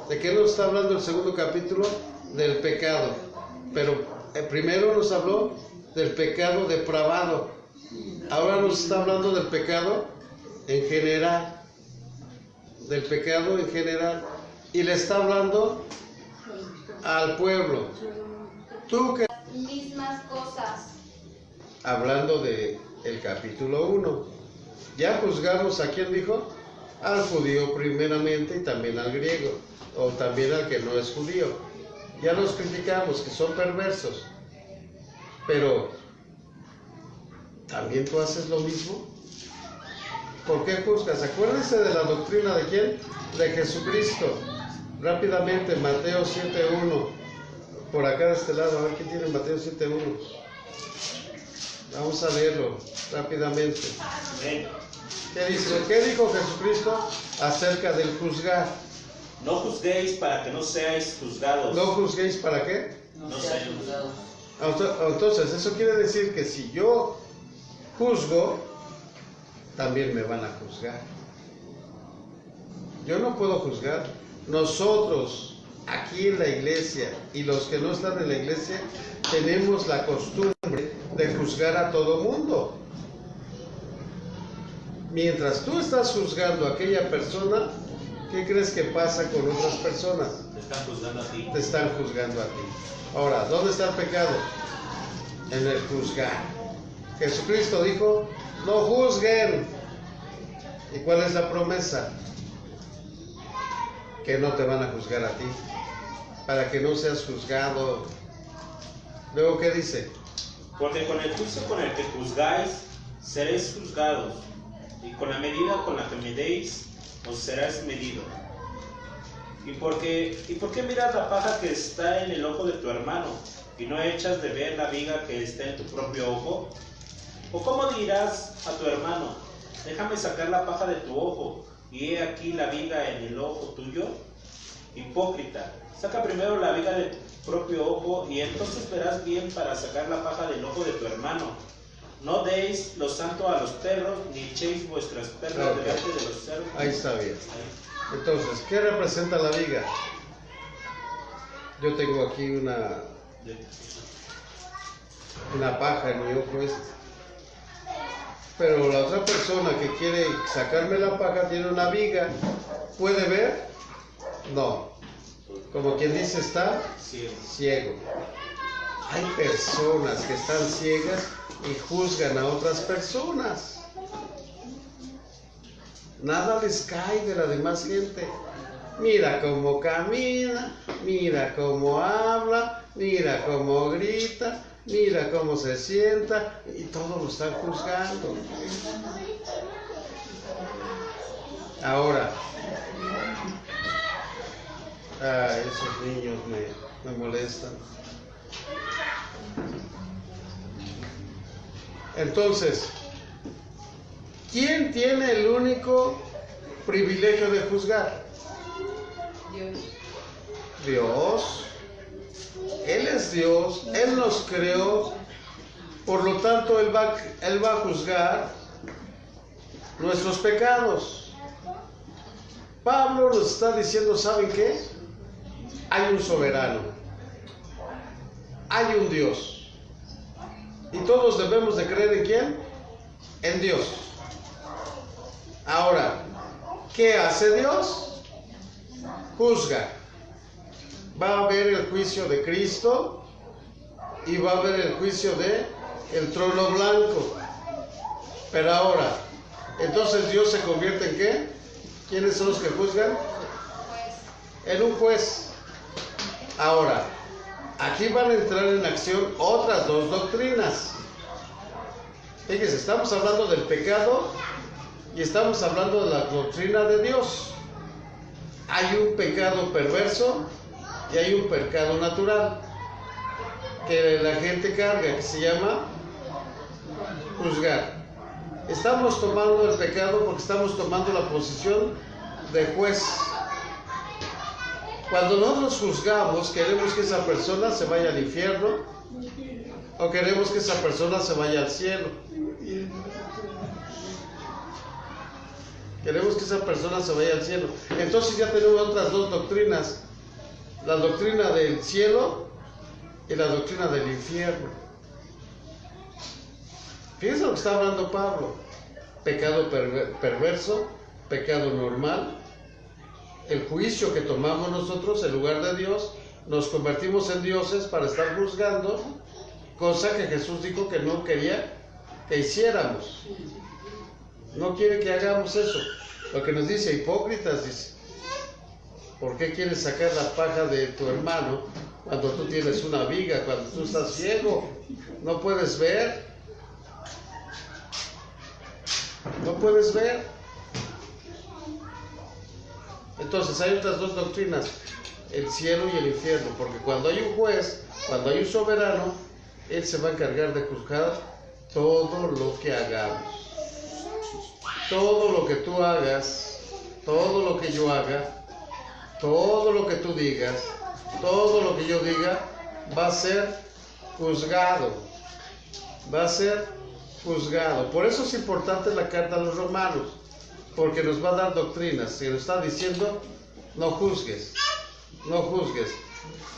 ¿De qué nos está hablando el segundo capítulo? Del pecado. Pero el primero nos habló del pecado depravado. Ahora nos está hablando del pecado en general. Del pecado en general. Y le está hablando al pueblo. Tú que... Mismas cosas. Hablando de el capítulo 1. Ya juzgamos a quién dijo, al judío primeramente y también al griego, o también al que no es judío. Ya los criticamos que son perversos, pero ¿también tú haces lo mismo? ¿Por qué juzgas? Acuérdense de la doctrina de quién, de Jesucristo. Rápidamente, Mateo 7:1. Por acá de este lado, a ver quién tiene Mateo 7:1. Vamos a leerlo rápidamente. ¿Qué dice? ¿Qué dijo Jesucristo acerca del juzgar? No juzguéis para que no seáis juzgados. ¿No juzguéis para qué? No seáis juzgados. Entonces, eso quiere decir que si yo juzgo, también me van a juzgar. Yo no puedo juzgar. Nosotros, aquí en la iglesia, y los que no están en la iglesia, tenemos la costumbre de juzgar a todo mundo. Mientras tú estás juzgando a aquella persona, ¿qué crees que pasa con otras personas? Te están juzgando a ti. Te están juzgando a ti. Ahora, ¿dónde está el pecado? En el juzgar. Jesucristo dijo, no juzguen. ¿Y cuál es la promesa? Que no te van a juzgar a ti, para que no seas juzgado. Luego, ¿qué dice? Porque con el juicio con el que juzgáis, seréis juzgados, y con la medida con la que medéis, os serás medido. ¿Y por qué miras la paja que está en el ojo de tu hermano, y no echas de ver la viga que está en tu propio ojo? ¿O cómo dirás a tu hermano, déjame sacar la paja de tu ojo, y he aquí la viga en el ojo tuyo? Hipócrita, saca primero la viga de tu propio ojo, y entonces verás bien para sacar la paja del ojo de tu hermano. No deis lo santo a los perros, ni echéis vuestras perlas delante de los cerdos. Ahí está bien. Entonces, ¿qué representa la viga? Yo tengo aquí una paja en mi ojo este. Pero la otra persona que quiere sacarme la paja tiene una viga. ¿Puede ver? No. Como quien dice, está ciego. Hay personas que están ciegas y juzgan a otras personas. Nada les cae de la demás gente. Mira cómo camina, mira cómo habla, mira cómo grita, mira cómo se sienta, y todos lo están juzgando. Ahora, esos niños me molestan. Entonces, ¿quién tiene el único privilegio de juzgar? Dios. Él es Dios, Él nos creó, por lo tanto Él va a juzgar nuestros pecados. Pablo nos está diciendo, ¿saben qué? Hay un soberano, hay un Dios, y todos debemos de creer ¿en quién? En Dios. Ahora, ¿qué hace Dios? Juzga. Va a haber el juicio de Cristo y va a haber el juicio de el trono blanco. Pero ahora, entonces Dios se convierte en ¿qué? ¿Quiénes son los que juzgan? En un juez. Ahora, aquí van a entrar en acción otras dos doctrinas. Fíjense, estamos hablando del pecado y estamos hablando de la doctrina de Dios. Hay un pecado perverso y hay un pecado natural que la gente carga, que se llama juzgar. Estamos tomando el pecado porque estamos tomando la posición de juez. Cuando nosotros juzgamos, queremos que esa persona se vaya al infierno ¿O queremos que esa persona se vaya al cielo? Queremos que esa persona se vaya al cielo. Entonces ya tenemos otras dos doctrinas. La doctrina del cielo y la doctrina del infierno. Fíjense lo que está hablando Pablo. Pecado perverso, pecado normal, el juicio que tomamos nosotros en lugar de Dios, nos convertimos en dioses para estar juzgando, cosa que Jesús dijo que no quería que hiciéramos. No quiere que hagamos eso. Lo que nos dice, hipócritas, dice, ¿por qué quieres sacar la paja de tu hermano cuando tú tienes una viga, cuando tú estás ciego? ¿No puedes ver? ¿No puedes ver? Entonces hay otras dos doctrinas, el cielo y el infierno, porque cuando hay un juez, cuando hay un soberano, él se va a encargar de juzgar todo lo que hagamos. Todo lo que tú hagas, todo lo que yo haga, todo lo que tú digas, todo lo que yo diga, va a ser juzgado. Va a ser juzgado. Por eso es importante la carta a los romanos, porque nos va a dar doctrinas. Y nos está diciendo, no juzgues, no juzgues.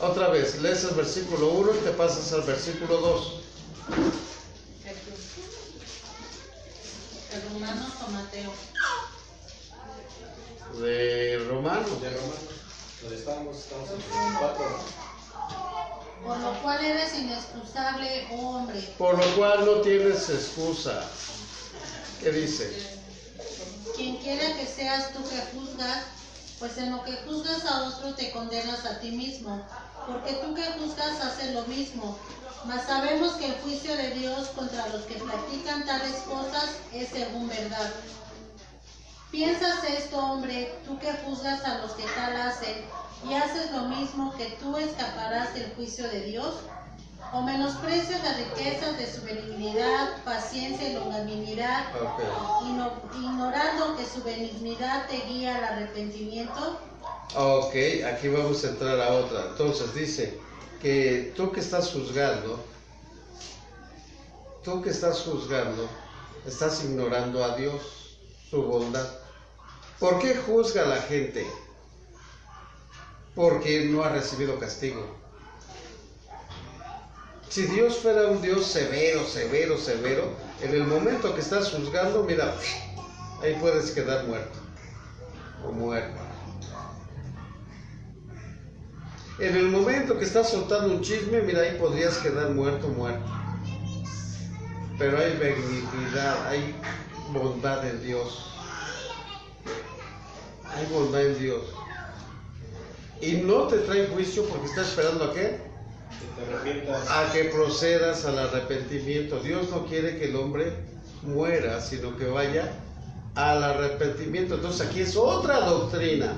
Otra vez, lees el versículo 1 y te pasas al versículo 2. ¿El Romanos o Mateo? De Romanos. De Romanos. Donde estamos en 4. Por lo cual eres inexcusable, oh hombre. Por lo cual no tienes excusa. ¿Qué dice? Quien quiera que seas tú que juzgas, pues en lo que juzgas a otro te condenas a ti mismo, porque tú que juzgas haces lo mismo. Mas sabemos que el juicio de Dios contra los que practican tales cosas es según verdad. ¿Piensas esto, hombre, tú que juzgas a los que tal hacen, y haces lo mismo, que tú escaparás del juicio de Dios? ¿O menosprecias las riquezas de su benignidad, paciencia y longanimidad, ignorando que su benignidad te guía al arrepentimiento? Ok, aquí vamos a entrar a otra. Entonces dice que tú que estás juzgando, estás ignorando a Dios, su bondad. ¿Por qué juzga a la gente? Porque no ha recibido castigo. Si Dios fuera un Dios severo, en el momento que estás juzgando, mira, ahí puedes quedar muerto o muerta. En el momento que estás soltando un chisme, mira, ahí podrías quedar muerto o muerto. Pero hay benignidad, hay bondad en Dios. Hay bondad en Dios. Y no te trae juicio porque está esperando ¿a qué? Que te arrepientas. A que procedas al arrepentimiento. Dios no quiere que el hombre muera, sino que vaya al arrepentimiento. Entonces aquí es otra doctrina.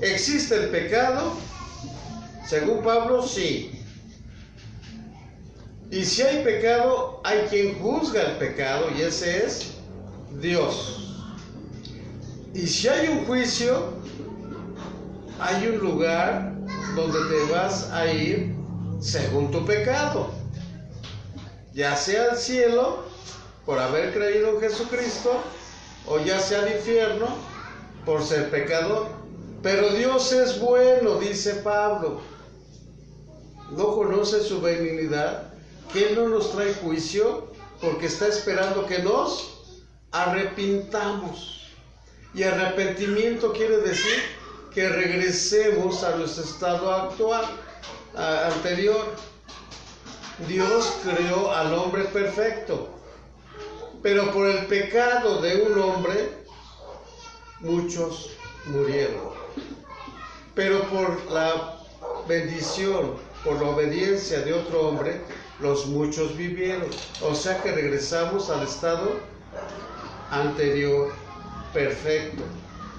¿Existe el pecado? Según Pablo, sí. Y si hay pecado, hay quien juzga el pecado, y ese es Dios. Y si hay un juicio, hay un lugar donde te vas a ir según tu pecado, ya sea al cielo por haber creído en Jesucristo, o ya sea al infierno por ser pecador. Pero Dios es bueno, dice Pablo. ¿No conoce su benignidad? Que Él no nos trae juicio porque está esperando que nos arrepintamos. Y arrepentimiento quiere decir que regresemos a nuestro estado actual, anterior. Dios creó al hombre perfecto, pero por el pecado de un hombre, muchos murieron. Pero por la bendición, por la obediencia de otro hombre, los muchos vivieron. O sea que regresamos al estado anterior, perfecto.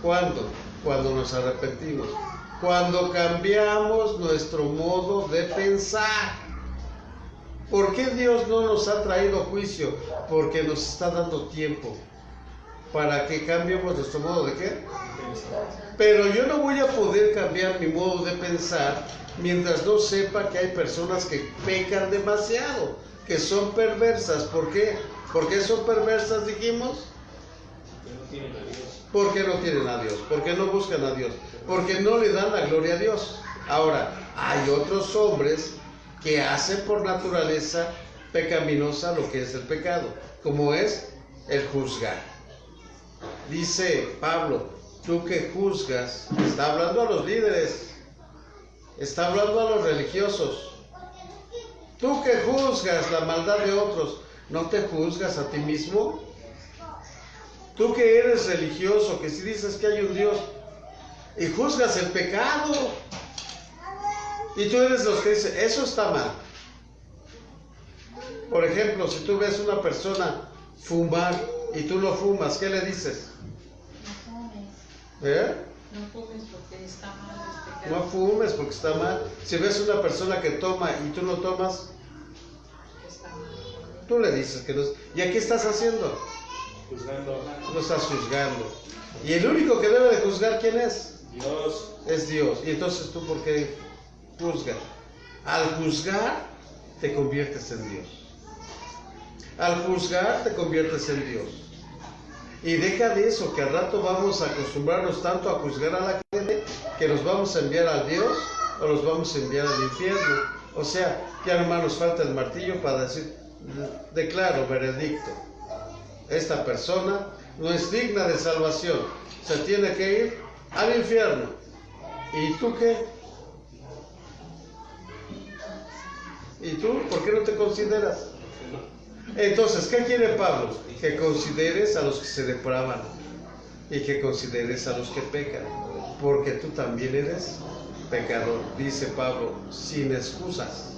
¿Cuándo? Cuando nos arrepentimos, cuando cambiamos nuestro modo de pensar. ¿Por qué Dios no nos ha traído juicio? Porque nos está dando tiempo. para que cambiemos nuestro modo de qué. Pero yo no voy a poder cambiar mi modo de pensar mientras no sepa que hay personas que pecan demasiado, que son perversas. ¿Por qué? ¿Por qué son perversas, dijimos? Porque no tienen a Dios, porque no buscan a Dios, porque no le dan la gloria a Dios. Ahora, hay otros hombres que hacen por naturaleza pecaminosa lo que es el pecado, como es el juzgar. Dice Pablo, tú que juzgas, está hablando a los líderes, está hablando a los religiosos. Tú que juzgas la maldad de otros, ¿no te juzgas a ti mismo? Tú que eres religioso, que si dices que hay un Dios y juzgas el pecado, y tú eres los que dicen, eso está mal. Por ejemplo, si tú ves una persona fumar y tú no fumas, ¿qué le dices? No fumes porque está mal, es pecado. No fumes porque está mal. Si ves una persona que toma y tú no tomas, Está mal. tú le dices que no. ¿Y aquí estás haciendo? Juzgando. Lo estás juzgando. Y el único que debe de juzgar, ¿quién es? Dios. Es Dios. Y entonces tú, ¿por qué juzgas? Al juzgar, te conviertes en Dios. Al juzgar, te conviertes en Dios. Y deja de eso, que al rato vamos a acostumbrarnos tanto a juzgar a la gente que los vamos a enviar al Dios o los vamos a enviar al infierno. O sea, ya nomás nos falta el martillo para decir, declaro veredicto. Esta persona no es digna de salvación, se tiene que ir al infierno. ¿Y tú qué? ¿Y tú? ¿Por qué no te consideras? Entonces, ¿qué quiere Pablo? Que consideres a los que se depravan y que consideres a los que pecan, porque tú también eres pecador, dice Pablo, sin excusas.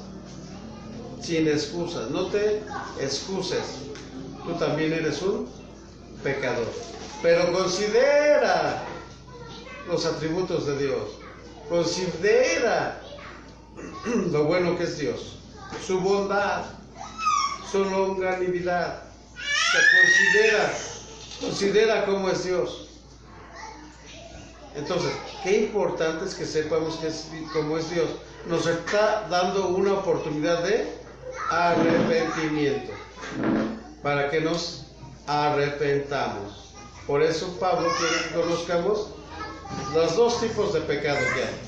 Sin excusas, no te excuses. Tú también eres un pecador. Pero considera los atributos de Dios. Considera lo bueno que es Dios. Su bondad, su longanimidad. Considera cómo es Dios. Entonces, qué importante es que sepamos cómo es Dios. Nos está dando una oportunidad de arrepentimiento, para que nos arrepentamos. Por eso Pablo quiere que conozcamos los dos tipos de pecado que hay.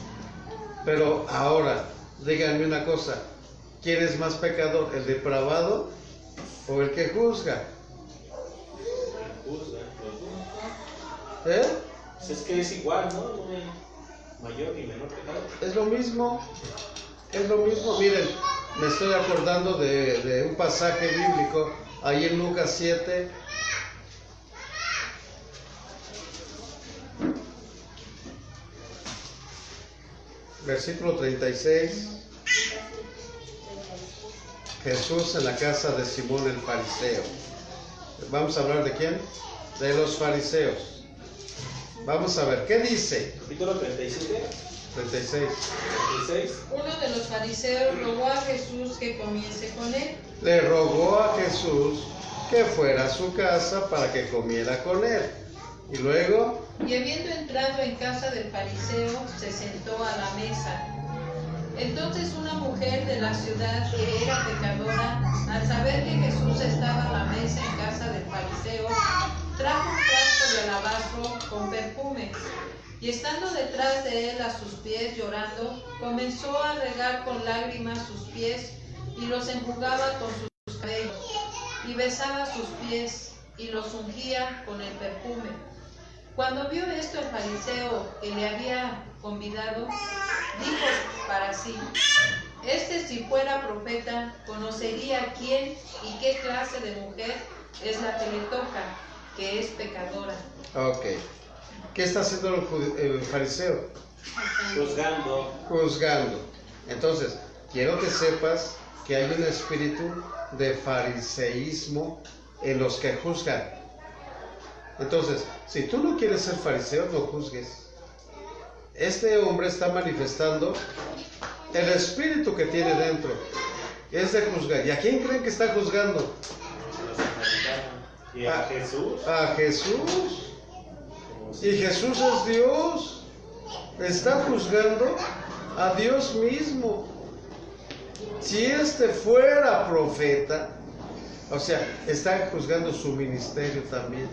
Pero ahora, díganme una cosa, ¿quién es más pecador, el depravado o el que juzga? Juzga, los dos. ¿Eh? Pues es que es igual, ¿no? No hay mayor ni menor pecado. Es lo mismo. Es lo mismo. Miren, me estoy acordando de un pasaje bíblico ahí en Lucas 7. Versículo 36. Jesús en la casa de Simón el fariseo. Vamos a hablar de quién? De los fariseos. Vamos a ver, ¿qué dice? Capítulo 37. 36. 36. Uno de los fariseos rogó a Jesús que comiese con él. Le rogó a Jesús que fuera a su casa para que comiera con él. Y luego, Y habiendo entrado en casa del fariseo, se sentó a la mesa. Entonces una mujer de la ciudad que era pecadora, al saber que Jesús estaba a la mesa en casa del fariseo, trajo un frasco de alabastro con perfume, y estando detrás de él a sus pies llorando, comenzó a regar con lágrimas sus pies, y los enjugaba con sus cabellos, y besaba sus pies, y los ungía con el perfume. Cuando vio esto el fariseo que le había convidado, dijo para sí, este si fuera profeta, conocería quién y qué clase de mujer es la que le toca, que es pecadora. ok. ¿Qué está haciendo el fariseo? Juzgando. Juzgando. Entonces, quiero que sepas que hay un espíritu de fariseísmo en los que juzgan. Entonces, si tú no quieres ser fariseo, no juzgues. Este hombre está manifestando el espíritu que tiene dentro. Es de juzgar. ¿Y a quién creen que está juzgando? Los samaritanos. ¿Y a Jesús? A Jesús. Y Jesús es Dios. Está juzgando a Dios mismo. Si este fuera profeta, o sea, está juzgando su ministerio también.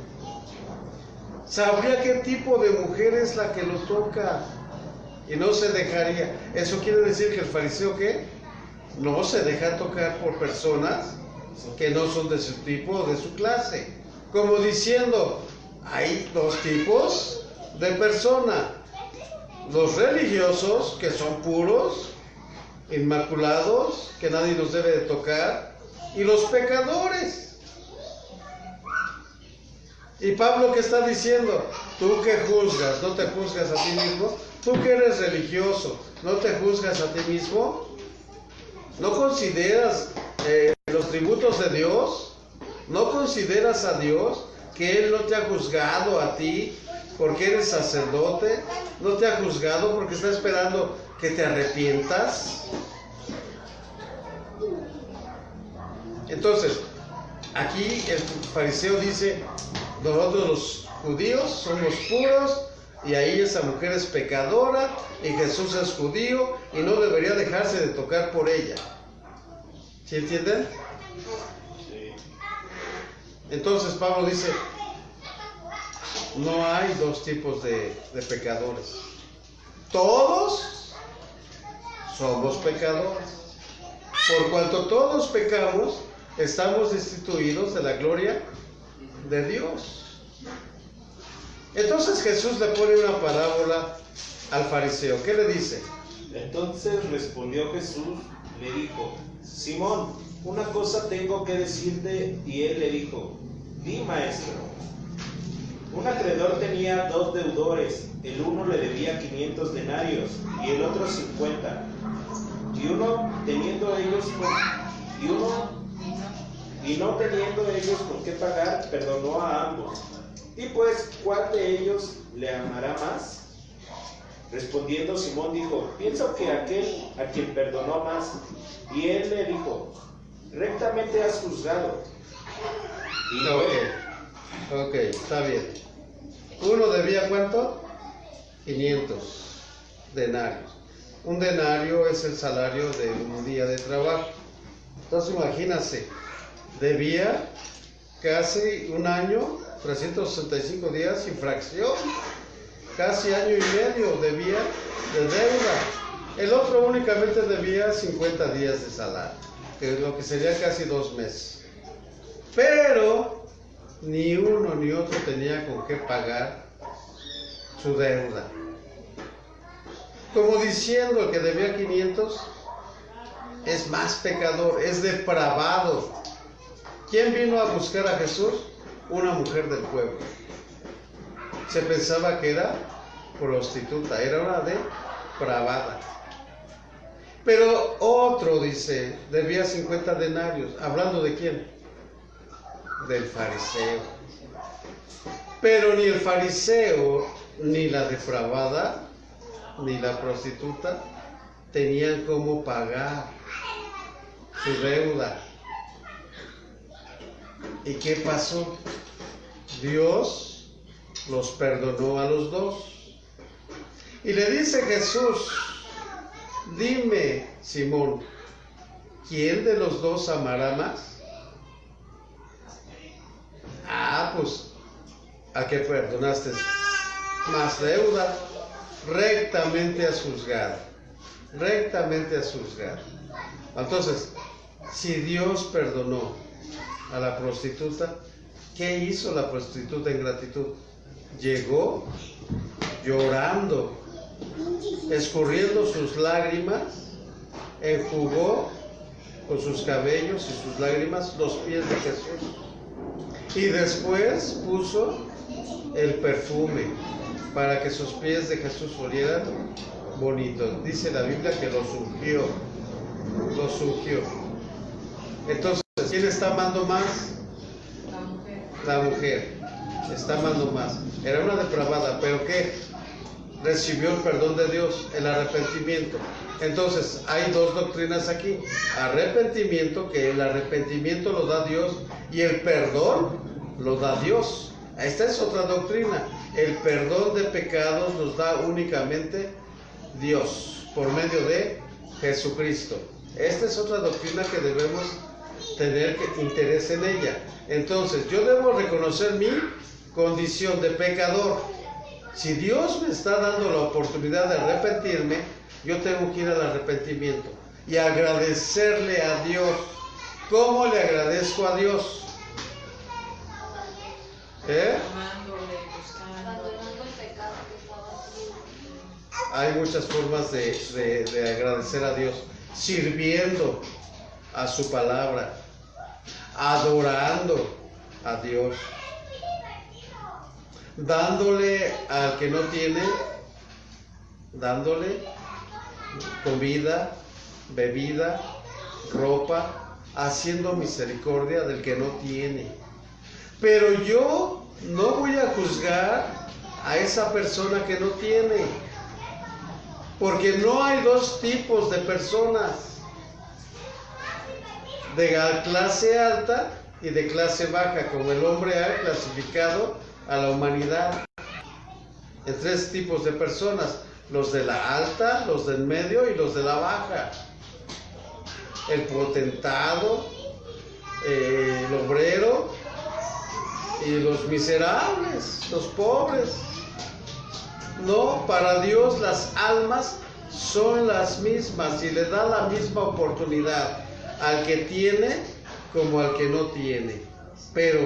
Sabría qué tipo de mujer es la que lo toca y no se dejaría. Eso quiere decir que el fariseo, ¿qué? No se deja tocar por personas que no son de su tipo o de su clase. Como diciendo, hay dos tipos de persona: los religiosos, que son puros, inmaculados, que nadie los debe de tocar, y los pecadores. Y Pablo, ¿qué está diciendo? Tú que juzgas, ¿no te juzgas a ti mismo? Tú que eres religioso, ¿no te juzgas a ti mismo? ¿No consideras los tributos de Dios? ¿No consideras a Dios que Él no te ha juzgado a ti porque eres sacerdote? ¿No te ha juzgado porque está esperando que te arrepientas? Entonces, aquí el fariseo dice, nosotros los judíos somos puros, y ahí esa mujer es pecadora, y Jesús es judío, y no debería dejarse de tocar por ella. ¿Sí entienden? Sí. Entonces Pablo dice, no hay dos tipos de pecadores. Todos somos pecadores. Por cuanto todos pecamos, estamos destituidos de la gloria de Dios. Entonces Jesús le pone una parábola al fariseo. ¿Qué le dice? Entonces respondió Jesús, le dijo, Simón, una cosa tengo que decirte. Y él le dijo, di, maestro. Un acreedor tenía 2 deudores. El uno le debía 500 denarios y el otro 50. Y no teniendo ellos con qué pagar, perdonó a ambos. Y pues, ¿cuál de ellos le amará más? Respondiendo Simón dijo, pienso que aquel a quien perdonó más. Y él le dijo, rectamente has juzgado. Y Ok, está bien. Uno debía ¿cuánto? 500 denarios. Un denario es el salario de un día de trabajo. Entonces imagínense, debía casi un año, 365 días sin fracción. Casi año y medio debía de deuda. El otro únicamente debía 50 días de salario, que es lo que sería casi 2 meses. Pero ni uno ni otro tenía con qué pagar su deuda. Como diciendo, el que debía 500 es más pecador, es depravado. ¿Quién vino a buscar a Jesús? Una mujer del pueblo. Se pensaba que era prostituta, era una depravada. Pero otro, dice, debía 50 denarios. ¿Hablando de quién? Del fariseo. Pero ni el fariseo, ni la depravada, ni la prostituta tenían cómo pagar su deuda. ¿Y qué pasó? Dios los perdonó a los dos. Y le dice Jesús, dime, Simón, ¿quién de los dos amará más? Pues, ¿a qué perdonaste más deuda? Rectamente has juzgado. Rectamente has juzgado. Entonces, si Dios perdonó a la prostituta, ¿qué hizo la prostituta en gratitud? Llegó llorando, escurriendo sus lágrimas, enjugó con sus cabellos y sus lágrimas los pies de Jesús. Y después puso el perfume para que sus pies de Jesús olieran bonitos. Dice la Biblia que los ungió. Los ungió. Entonces, ¿quién está amando más? La mujer. La mujer está amando más. Era una depravada, pero ¿qué? Recibió el perdón de Dios, el arrepentimiento. Entonces, hay dos doctrinas aquí. Arrepentimiento, que el arrepentimiento lo da Dios, y el perdón lo da Dios. Esta es otra doctrina. El perdón de pecados nos da únicamente Dios por medio de Jesucristo. Esta es otra doctrina que debemos tener interés en ella. Entonces, yo debo reconocer mi condición de pecador. Si Dios me está dando la oportunidad de arrepentirme, yo tengo que ir al arrepentimiento y agradecerle a Dios. ¿Cómo le agradezco a Dios? Amándole, buscando. Abandonando el pecado que estaba haciendo. Hay muchas formas de agradecer a Dios. Sirviendo a su palabra, adorando a Dios, dándole al que no tiene, dándole comida, bebida, ropa, haciendo misericordia del que no tiene. Pero yo no voy a juzgar a esa persona que no tiene, porque no hay dos tipos de personas, de clase alta y de clase baja, como el hombre ha clasificado a la humanidad en tres tipos de personas: los de la alta, los del medio y los de la baja. El potentado, el obrero y los miserables, los pobres. No, para Dios las almas son las mismas y le da la misma oportunidad al que tiene como al que no tiene. Pero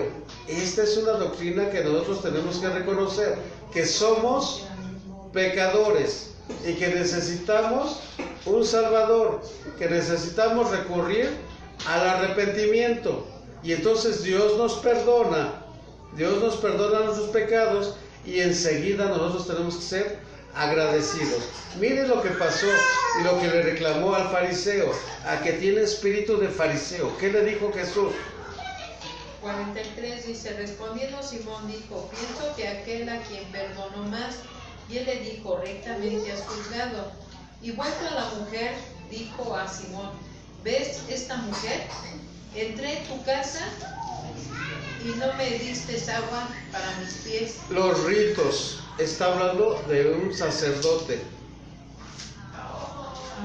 esta es una doctrina que nosotros tenemos que reconocer, que somos pecadores y que necesitamos un Salvador, que necesitamos recurrir al arrepentimiento. Y entonces Dios nos perdona nuestros pecados y enseguida nosotros tenemos que ser agradecidos. Miren lo que pasó y lo que le reclamó al fariseo, a que tiene espíritu de fariseo. ¿Qué le dijo Jesús? 43 dice, respondiendo Simón dijo, pienso que aquel a quien perdonó más, y él le dijo, rectamente has juzgado. Y vuelta a la mujer, dijo a Simón, ¿ves esta mujer? Entré en tu casa y no me diste agua para mis pies. Los ritos, está hablando de un sacerdote.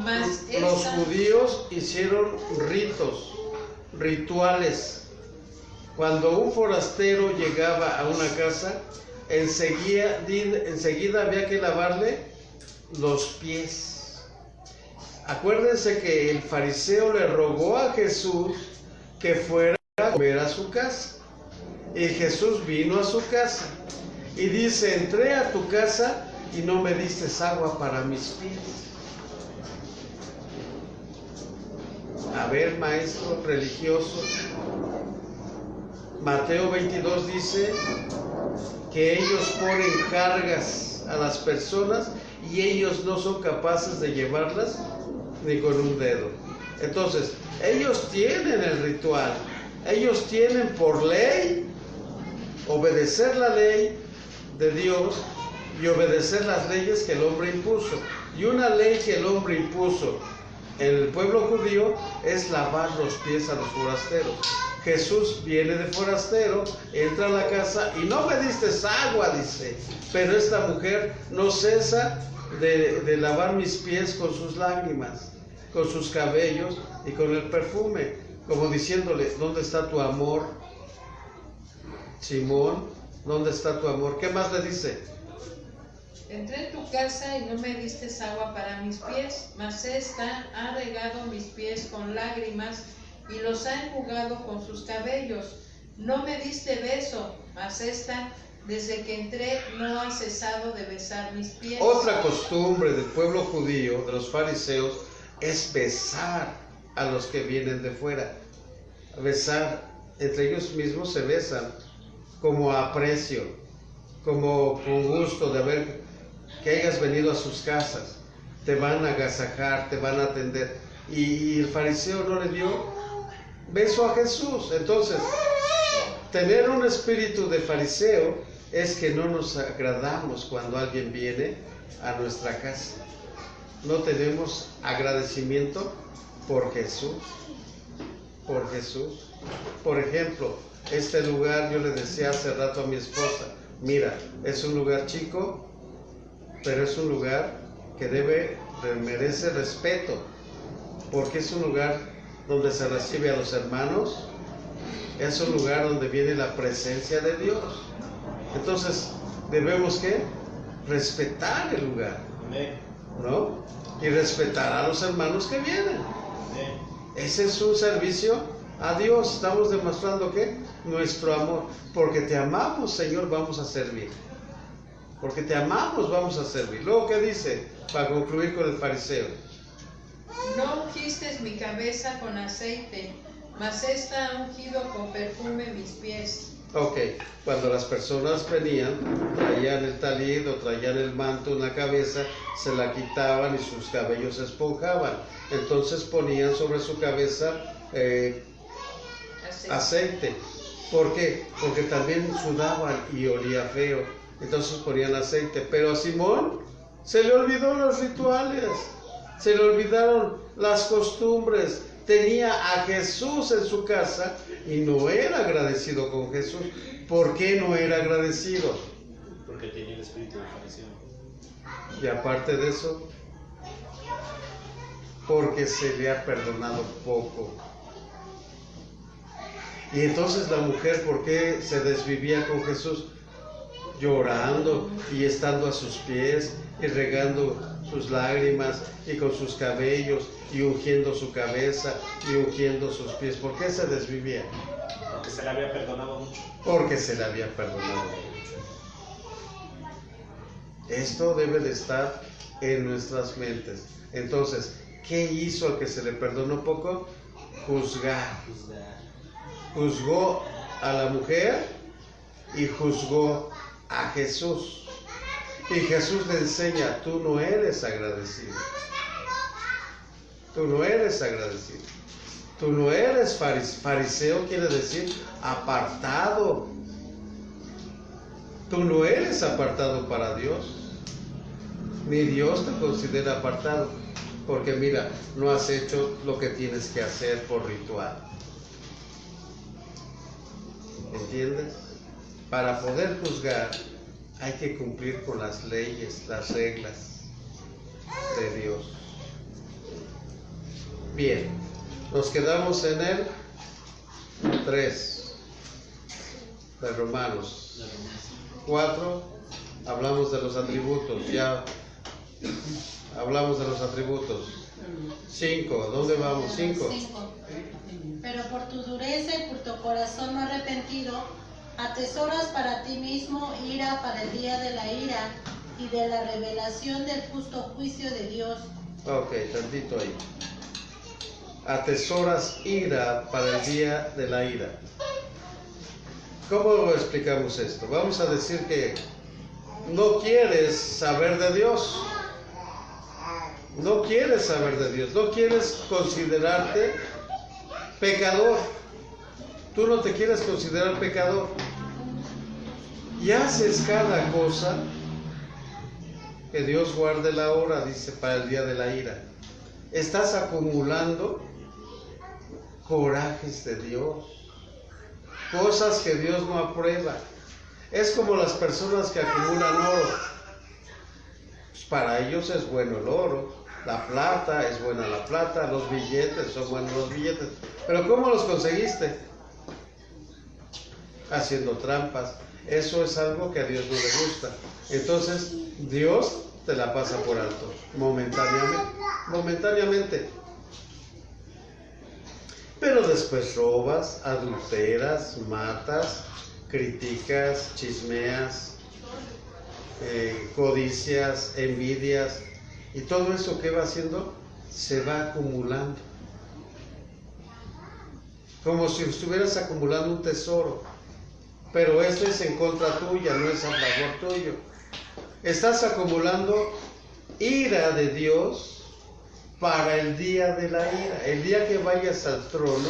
Mas Los esta, judíos hicieron rituales. Cuando un forastero llegaba a una casa, enseguida había que lavarle los pies. Acuérdense que el fariseo le rogó a Jesús que fuera a comer a su casa. Y Jesús vino a su casa y dice, entré a tu casa y no me diste agua para mis pies. A ver, maestro religioso, Mateo 22 dice que ellos ponen cargas a las personas y ellos no son capaces de llevarlas ni con un dedo. Entonces, ellos tienen el ritual, ellos tienen por ley obedecer la ley de Dios y obedecer las leyes que el hombre impuso. Y una ley que el hombre impuso en el pueblo judío es lavar los pies a los forasteros. Jesús viene de forastero, entra a la casa y no me diste agua, dice. Pero esta mujer no cesa de lavar mis pies con sus lágrimas, con sus cabellos y con el perfume, como diciéndole, ¿dónde está tu amor? Simón, ¿dónde está tu amor? ¿Qué más le dice? entré en tu casa y no me diste agua para mis pies, mas esta ha regado mis pies con lágrimas y los ha enjugado con sus cabellos. No me diste beso, mas esta, desde que entré, no ha cesado de besar mis pies. Otra costumbre del pueblo judío, de los fariseos, es besar a los que vienen de fuera. Besar, entre ellos mismos se besan, como aprecio, como con gusto de ver que hayas venido a sus casas. Te van a agasajar, te van a atender. Y el fariseo no le dio beso a Jesús. Entonces, tener un espíritu de fariseo es que no nos agradamos cuando alguien viene a nuestra casa. No tenemos agradecimiento por Jesús. Por Jesús. Por ejemplo, este lugar, yo le decía hace rato a mi esposa, mira, es un lugar chico, pero es un lugar que merece respeto, porque es un lugar donde se recibe a los hermanos, es un lugar donde viene la presencia de Dios. Entonces, debemos ¿qué? Respetar el lugar, ¿no? Y respetar a los hermanos que vienen. Ese es un servicio a Dios. Estamos demostrando que nuestro amor, porque te amamos, Señor, vamos a servir. Porque te amamos, vamos a servir. Luego, ¿qué dice? Para concluir con el fariseo. No ungiste mi cabeza con aceite, mas esta ha ungido con perfume mis pies. Ok, cuando las personas venían, traían el talid o traían el manto en la cabeza, se la quitaban y sus cabellos se esponjaban. Entonces ponían sobre su cabeza aceite. ¿Por qué? Porque también sudaban y olía feo. Entonces ponían aceite. Pero a Simón se le olvidó los rituales, se le olvidaron las costumbres. Tenía a Jesús en su casa y no era agradecido con Jesús. ¿Por qué no era agradecido? Porque tenía el espíritu de fariseo. Y aparte de eso, porque se le ha perdonado poco. Y entonces la mujer, ¿por qué se desvivía con Jesús? Llorando y estando a sus pies y regando sus lágrimas y con sus cabellos y ungiendo su cabeza y ungiendo sus pies. ¿Por qué se desvivía? Porque se le había perdonado mucho. Porque se le había perdonado mucho. Esto debe de estar en nuestras mentes. Entonces, ¿qué hizo al que se le perdonó poco? Juzgar. Juzgó a la mujer y juzgó a Jesús. Y Jesús le enseña, tú no eres agradecido. Tú no eres agradecido. Tú no eres fariseo, quiere decir apartado. Tú no eres apartado para Dios. Ni Dios te considera apartado. Porque mira, no has hecho lo que tienes que hacer por ritual. ¿Entiendes? Para poder juzgar hay que cumplir con las leyes, las reglas de Dios. Bien, nos quedamos en el 3 de Romanos. 4, hablamos de los atributos, ya hablamos de los atributos. 5, ¿dónde vamos? 5. Pero por tu dureza y por tu corazón no arrepentido, atesoras para ti mismo ira para el día de la ira y de la revelación del justo juicio de Dios. Ok, tantito ahí. Atesoras ira para el día de la ira. ¿Cómo lo explicamos esto? Vamos a decir que no quieres saber de Dios. No quieres saber de Dios. No quieres considerarte pecador. Tú no te quieres considerar pecador. Y haces cada cosa que Dios guarde la hora, dice, para el día de la ira. Estás acumulando corajes de Dios, cosas que Dios no aprueba. Es como las personas que acumulan oro. Pues para ellos es bueno el oro, la plata es buena la plata, los billetes son buenos los billetes. Pero ¿cómo los conseguiste? Haciendo trampas. Eso es algo que a Dios no le gusta. Entonces Dios te la pasa por alto, momentáneamente. Pero después robas, adulteras, matas, criticas, chismeas, codicias, envidias. Y todo eso que va haciendo se va acumulando. Como si estuvieras acumulando un tesoro. Pero este es en contra tuya, no es a favor tuyo. Estás acumulando ira de Dios para el día de la ira. El día que vayas al trono,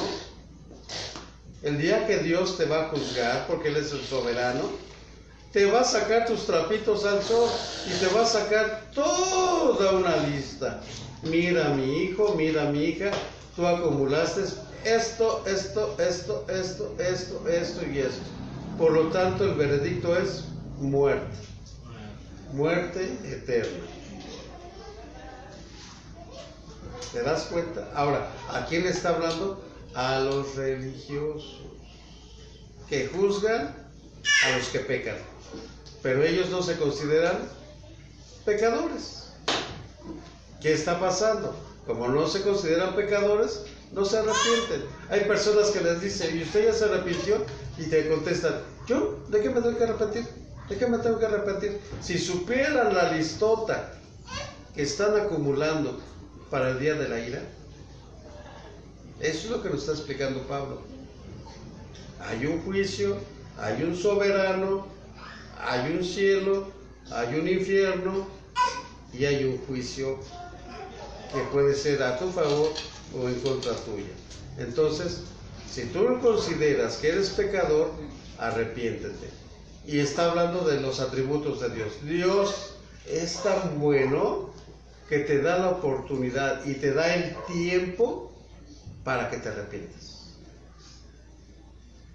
el día que Dios te va a juzgar, porque Él es el soberano, te va a sacar tus trapitos al sol y te va a sacar toda una lista. Mira a mi hijo, mira a mi hija, tú acumulaste esto y esto. Por lo tanto, el veredicto es muerte. Muerte eterna. ¿Te das cuenta? Ahora, ¿a quién le está hablando? A los religiosos que juzgan a los que pecan, pero ellos no se consideran pecadores. ¿Qué está pasando? Como no se consideran pecadores, no se arrepienten. Hay personas que les dicen, ¿y usted ya se arrepintió? Y te contestan, ¿yo? ¿De qué me tengo que arrepentir? ¿De qué me tengo que arrepentir? Si supieran la listota que están acumulando para el día de la ira, eso es lo que nos está explicando Pablo. Hay un juicio, hay un soberano, hay un cielo, hay un infierno y hay un juicio que puede ser a tu favor o en contra tuya. Entonces, si tú consideras que eres pecador, arrepiéntete. Y está hablando de los atributos de Dios. Dios es tan bueno que te da la oportunidad y te da el tiempo para que te arrepientas.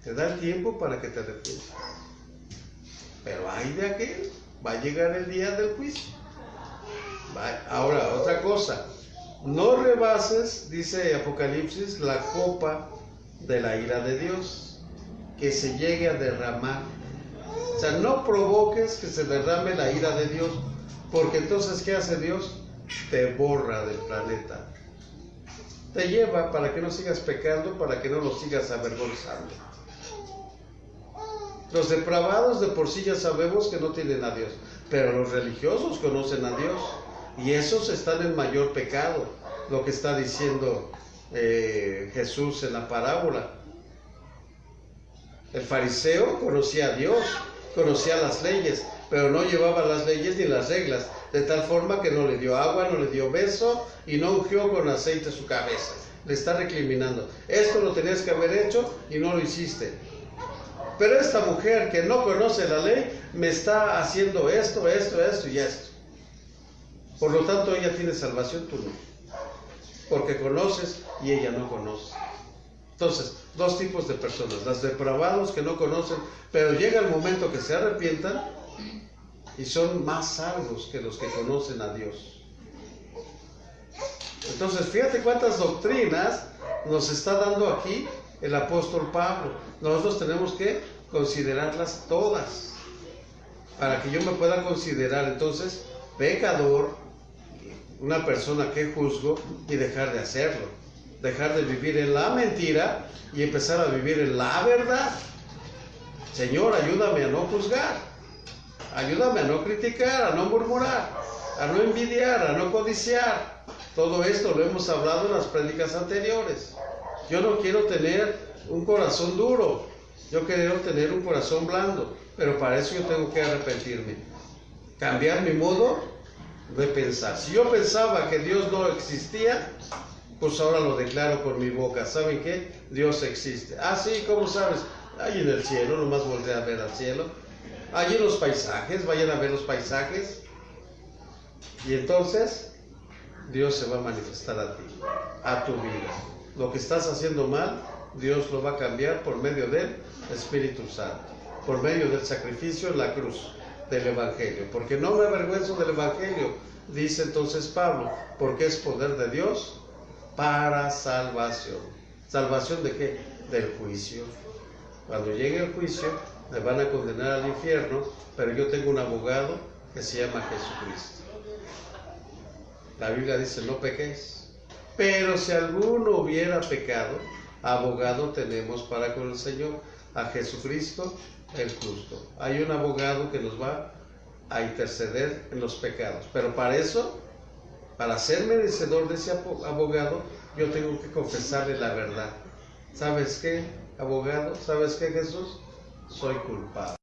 Te da el tiempo para que te arrepientas. Pero hay de aquel, va a llegar el día del juicio. Ahora, otra cosa. No rebases, dice Apocalipsis, la copa de la ira de Dios, que se llegue a derramar. O sea, no provoques que se derrame la ira de Dios, porque entonces, ¿qué hace Dios? Te borra del planeta. Te lleva para que no sigas pecando, para que no lo sigas avergonzando. Los depravados de por sí ya sabemos que no tienen a Dios, pero los religiosos conocen a Dios. Y esos están en mayor pecado, lo que está diciendo Jesús en la parábola. El fariseo conocía a Dios, conocía las leyes, pero no llevaba las leyes ni las reglas, de tal forma que no le dio agua, no le dio beso y no ungió con aceite su cabeza. Le está recriminando. Esto lo tenías que haber hecho y no lo hiciste. Pero esta mujer que no conoce la ley me está haciendo esto y esto. Por lo tanto, ella tiene salvación, tú no. Porque conoces y ella no conoce. Entonces, dos tipos de personas. Las depravados que no conocen, pero llega el momento que se arrepientan y son más salvos que los que conocen a Dios. Entonces, fíjate cuántas doctrinas nos está dando aquí el apóstol Pablo. Nosotros tenemos que considerarlas todas para que yo me pueda considerar entonces pecador, una persona que juzgo, y dejar de hacerlo, dejar de vivir en la mentira y empezar a vivir en la verdad. Señor, ayúdame a no juzgar, ayúdame a no criticar, a no murmurar, a no envidiar, a no codiciar. Todo esto lo hemos hablado en las prédicas anteriores. Yo no quiero tener un corazón duro, yo quiero tener un corazón blando, pero para eso yo tengo que arrepentirme, cambiar mi modo de pensar. Si yo pensaba que Dios no existía, pues ahora lo declaro con mi boca. ¿Saben qué? Dios existe. Ah, sí, ¿cómo sabes? Ahí en el cielo, nomás voltea a ver al cielo. Allí en los paisajes, vayan a ver los paisajes. Y entonces, Dios se va a manifestar a ti, a tu vida. Lo que estás haciendo mal, Dios lo va a cambiar por medio del Espíritu Santo, por medio del sacrificio en la cruz del Evangelio, porque no me avergüenzo del Evangelio, dice entonces Pablo, porque es poder de Dios para salvación. ¿Salvación de qué? Del juicio. Cuando llegue el juicio, me van a condenar al infierno, pero yo tengo un abogado que se llama Jesucristo. La Biblia dice, no pequéis. Pero si alguno hubiera pecado, abogado tenemos para con el Señor, a Jesucristo el justo. Hay un abogado que nos va a interceder en los pecados. Pero para eso, para ser merecedor de ese abogado, yo tengo que confesarle la verdad. ¿Sabes qué, abogado? ¿Sabes qué, Jesús? Soy culpable.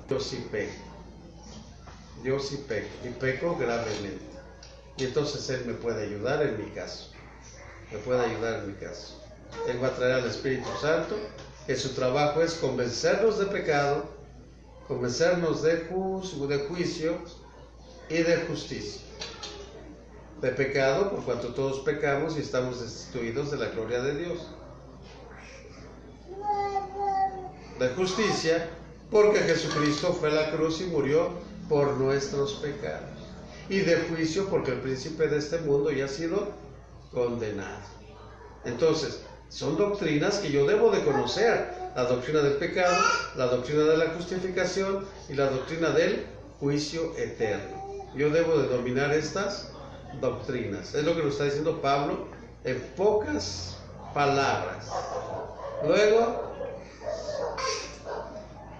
Yo sí peco. Yo sí peco. Y peco gravemente. Y entonces Él me puede ayudar en mi caso. Me puede ayudar en mi caso. Él va a traer al Espíritu Santo, que su trabajo es convencernos de pecado, convencernos de juicio y de justicia. de pecado, por cuanto todos pecamos y estamos destituidos de la gloria de Dios. De justicia, porque Jesucristo fue a la cruz y murió por nuestros pecados. Y de juicio, porque el príncipe de este mundo ya ha sido condenado. Entonces, son doctrinas que yo debo de conocer. La doctrina del pecado, la doctrina de la justificación y la doctrina del juicio eterno. Yo debo de dominar estas doctrinas. Es lo que nos está diciendo Pablo en pocas palabras. Luego,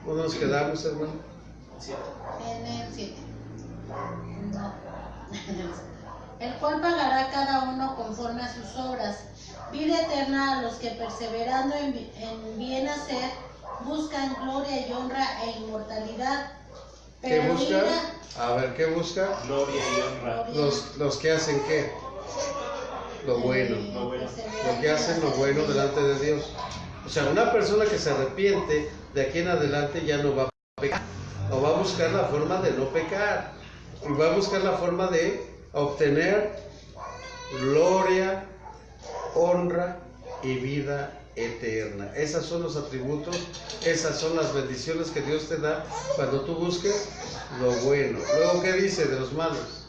¿dónde nos quedamos, hermano? En el 7. El cual pagará cada uno conforme a sus obras. Vida eterna a los que perseverando en bien hacer buscan gloria y honra e inmortalidad. ¿Qué Pero busca? A ver, ¿qué busca? Gloria y honra. Los que hacen ¿qué? Lo bueno. Los que hacen lo bueno delante de Dios. O sea, una persona que se arrepiente, de aquí en adelante ya no va a pecar. O va a buscar la forma de no pecar. Y va a buscar la forma de obtener gloria, honra y vida eterna. Esos son los atributos, esas son las bendiciones que Dios te da cuando tú busques lo bueno. Luego, ¿qué dice de los malos?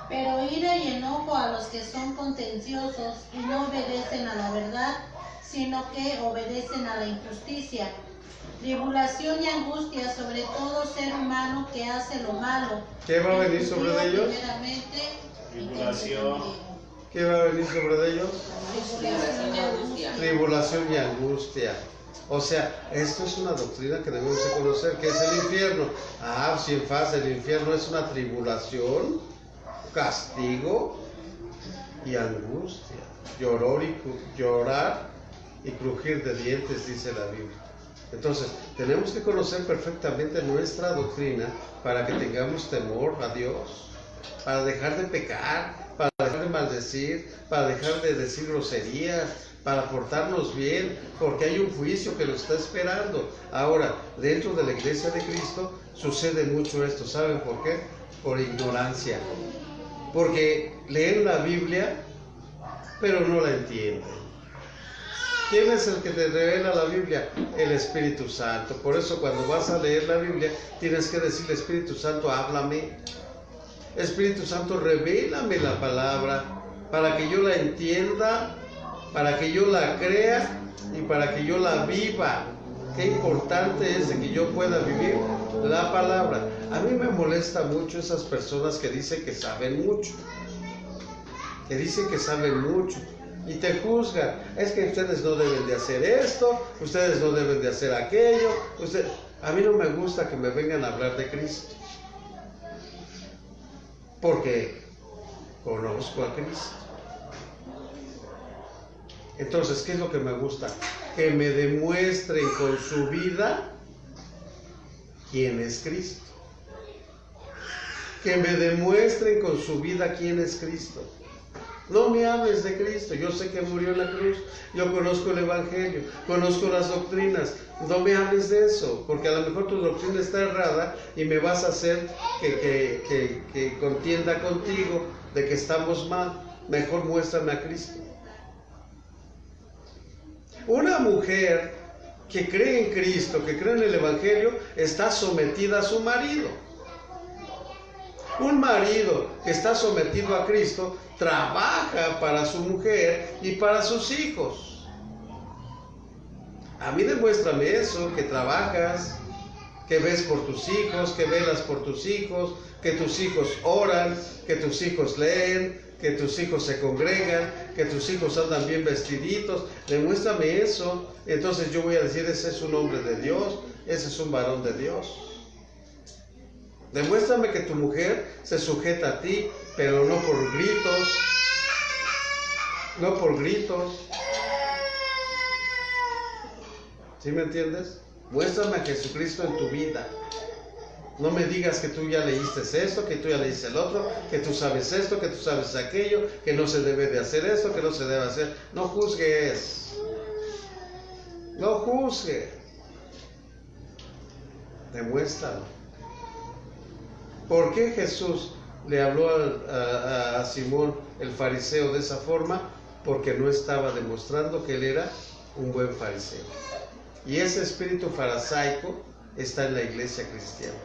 Pero ira y enojo a los que son contenciosos y no obedecen a la verdad, sino que obedecen a la injusticia. Tribulación y angustia sobre todo ser humano que hace lo malo. ¿Qué va a venir sobre ellos? Primeramente, Tribulación. ¿Qué va a venir sobre ellos? tribulación y angustia. Tribulación y angustia. O sea, esto es una doctrina que debemos de conocer, que es el infierno. Ah, si en faz, el infierno es una tribulación, castigo y angustia. Llorar y crujir de dientes, dice la Biblia. Entonces, tenemos que conocer perfectamente nuestra doctrina para que tengamos temor a Dios, para dejar de pecar, para dejar de maldecir, para dejar de decir groserías, para portarnos bien, porque hay un juicio que nos está esperando. Ahora, dentro de la iglesia de Cristo sucede mucho esto. ¿Saben por qué? Por ignorancia. Porque leen la Biblia, pero no la entienden. ¿Quién es el que te revela la Biblia? El Espíritu Santo. Por eso cuando vas a leer la Biblia, tienes que decirle, Espíritu Santo, háblame. Espíritu Santo, revélame la palabra para que yo la entienda, para que yo la crea y para que yo la viva. Qué importante es de que yo pueda vivir la palabra. A mí me molesta mucho esas personas que dicen que saben mucho. Que dicen que saben mucho. Y te juzgan. Es que ustedes no deben de hacer esto, ustedes no deben de hacer aquello. A mí no me gusta que me vengan a hablar de Cristo. Porque conozco a Cristo. Entonces, ¿qué es lo que me gusta? Que me demuestren con su vida quién es Cristo. Que me demuestren con su vida quién es Cristo. No me hables de Cristo, yo sé que murió en la cruz, yo conozco el Evangelio, conozco las doctrinas, no me hables de eso, porque a lo mejor tu doctrina está errada y me vas a hacer que contienda contigo de que estamos mal. Mejor muéstrame a Cristo. Una mujer que cree en Cristo, que cree en el Evangelio, está sometida a su marido. Un marido que está sometido a Cristo trabaja para su mujer y para sus hijos. A mí demuéstrame eso, que trabajas, que ves por tus hijos, que velas por tus hijos, que tus hijos oran, que tus hijos leen, que tus hijos se congregan, que tus hijos andan bien vestiditos. Demuéstrame eso. Entonces yo voy a decir, ese es un hombre de Dios, ese es un varón de Dios. Demuéstrame que tu mujer se sujeta a ti, pero no por gritos, no por gritos. ¿Sí me entiendes? Muéstrame a Jesucristo en tu vida. No me digas que tú ya leíste esto, que tú ya leíste el otro, que tú sabes esto, que tú sabes aquello, que no se debe de hacer esto, que no se debe hacer. No juzgues. No juzgues. Demuéstralo. ¿Por qué Jesús le habló a Simón el fariseo de esa forma porque no estaba demostrando que él era un buen fariseo. Y ese espíritu farisaico está en la iglesia cristiana.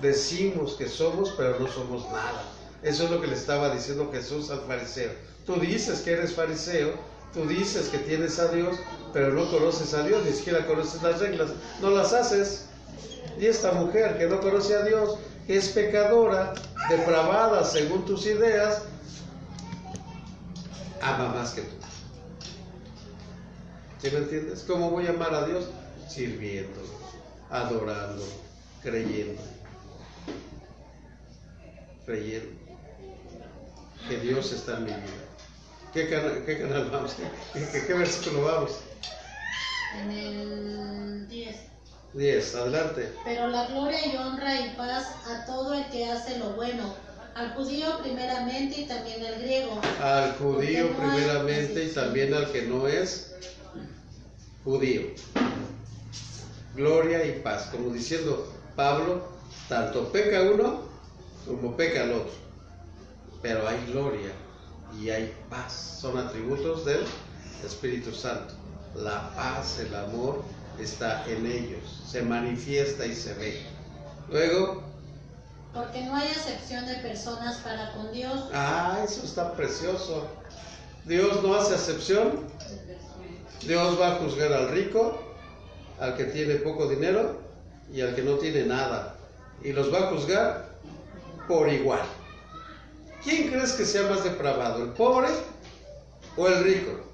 Decimos que somos, pero no somos nada. Eso es lo que le estaba diciendo Jesús al fariseo. Tú dices que eres fariseo, tú dices que tienes a Dios, pero no conoces a Dios, ni siquiera conoces las reglas, no las haces. Y esta mujer que no conoce a Dios, que es pecadora, depravada según tus ideas, ama más que tú. ¿Sí me entiendes? ¿Cómo voy a amar a Dios? Sirviéndolo, adorándolo, creyendo que Dios está en mi vida. ¿Qué canal vamos? ¿Qué versículo vamos? En el 10. 10, adelante. Pero la gloria y honra y paz a todo el que hace lo bueno, al judío primeramente y también al griego. Al judío primeramente y también al que no es judío. Gloria y paz, como diciendo Pablo, tanto peca uno como peca el otro, pero hay gloria y hay paz, son atributos del Espíritu Santo. La paz, el amor está en ellos, se manifiesta y se ve. Luego, porque no hay acepción de personas para con Dios. Eso está precioso. Dios no hace acepción. Dios va a juzgar al rico, al que tiene poco dinero y al que no tiene nada, y los va a juzgar por igual. ¿Quién crees que sea más depravado, el pobre o el rico?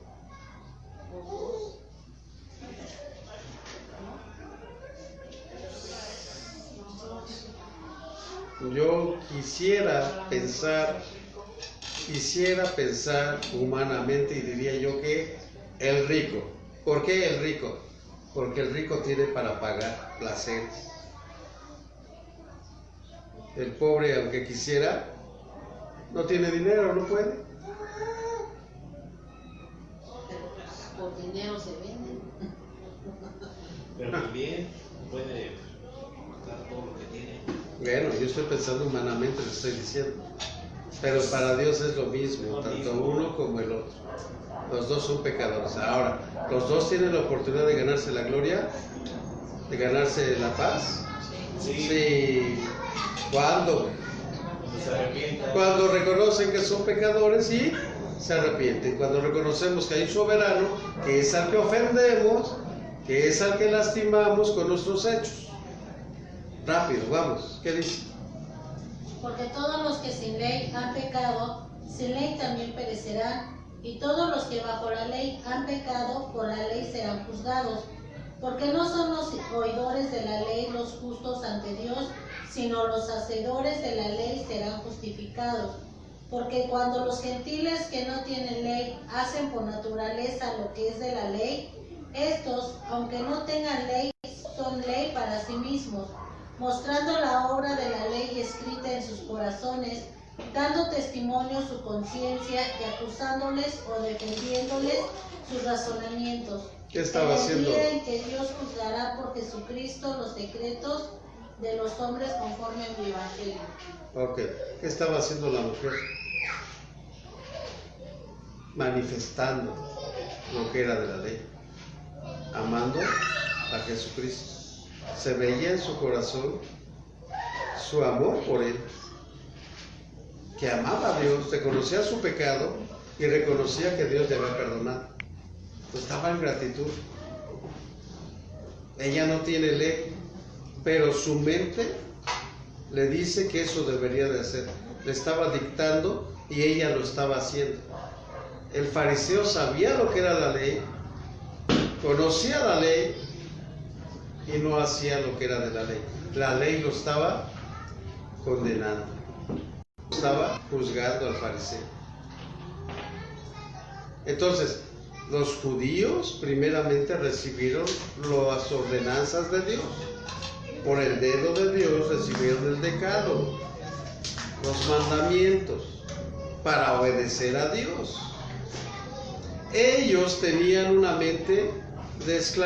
Yo quisiera pensar humanamente y diría yo que el rico. ¿Por qué el rico? Porque el rico tiene para pagar placeres. El pobre, aunque quisiera, no tiene dinero, no puede. Por dinero se venden. Pero también puede dar todo lo que tiene. Bueno, yo estoy pensando humanamente, lo estoy diciendo. Pero para Dios es lo mismo, tanto uno como el otro. Los dos son pecadores. Ahora, los dos tienen la oportunidad de ganarse la gloria, de ganarse la paz. Sí. ¿Cuándo? Cuando reconocen que son pecadores y se arrepienten. Cuando reconocemos que hay un soberano, que es al que ofendemos, que es al que lastimamos con nuestros hechos. Rápido, vamos. ¿Qué dice? Porque todos los que sin ley han pecado, sin ley también perecerán, y todos los que bajo la ley han pecado, por la ley serán juzgados. Porque no son los oidores de la ley los justos ante Dios, sino los hacedores de la ley serán justificados. Porque cuando los gentiles que no tienen ley hacen por naturaleza lo que es de la ley, estos, aunque no tengan ley, son ley para sí mismos, mostrando la obra de la ley escrita en sus corazones, dando testimonio su conciencia y acusándoles o defendiéndoles sus razonamientos. ¿Qué estaba haciendo? En el día en que Dios juzgará por Jesucristo los secretos de los hombres conforme a mi evangelio. Ok, ¿qué estaba haciendo la mujer? Manifestando lo que era de la ley, amando a Jesucristo. Se veía en su corazón su amor por Él, que amaba a Dios, reconocía su pecado y reconocía que Dios le había perdonado. Estaba en gratitud. Ella no tiene ley, pero su mente le dice que eso debería de hacer. Le estaba dictando y ella lo estaba haciendo. El fariseo sabía lo que era la ley, conocía la ley y no hacía lo que era de la ley. La ley lo estaba condenando, estaba juzgando al fariseo. Entonces, los judíos primeramente recibieron las ordenanzas de Dios. Por el dedo de Dios recibieron el decálogo, los mandamientos, para obedecer a Dios. Ellos tenían una mente de esclavitud.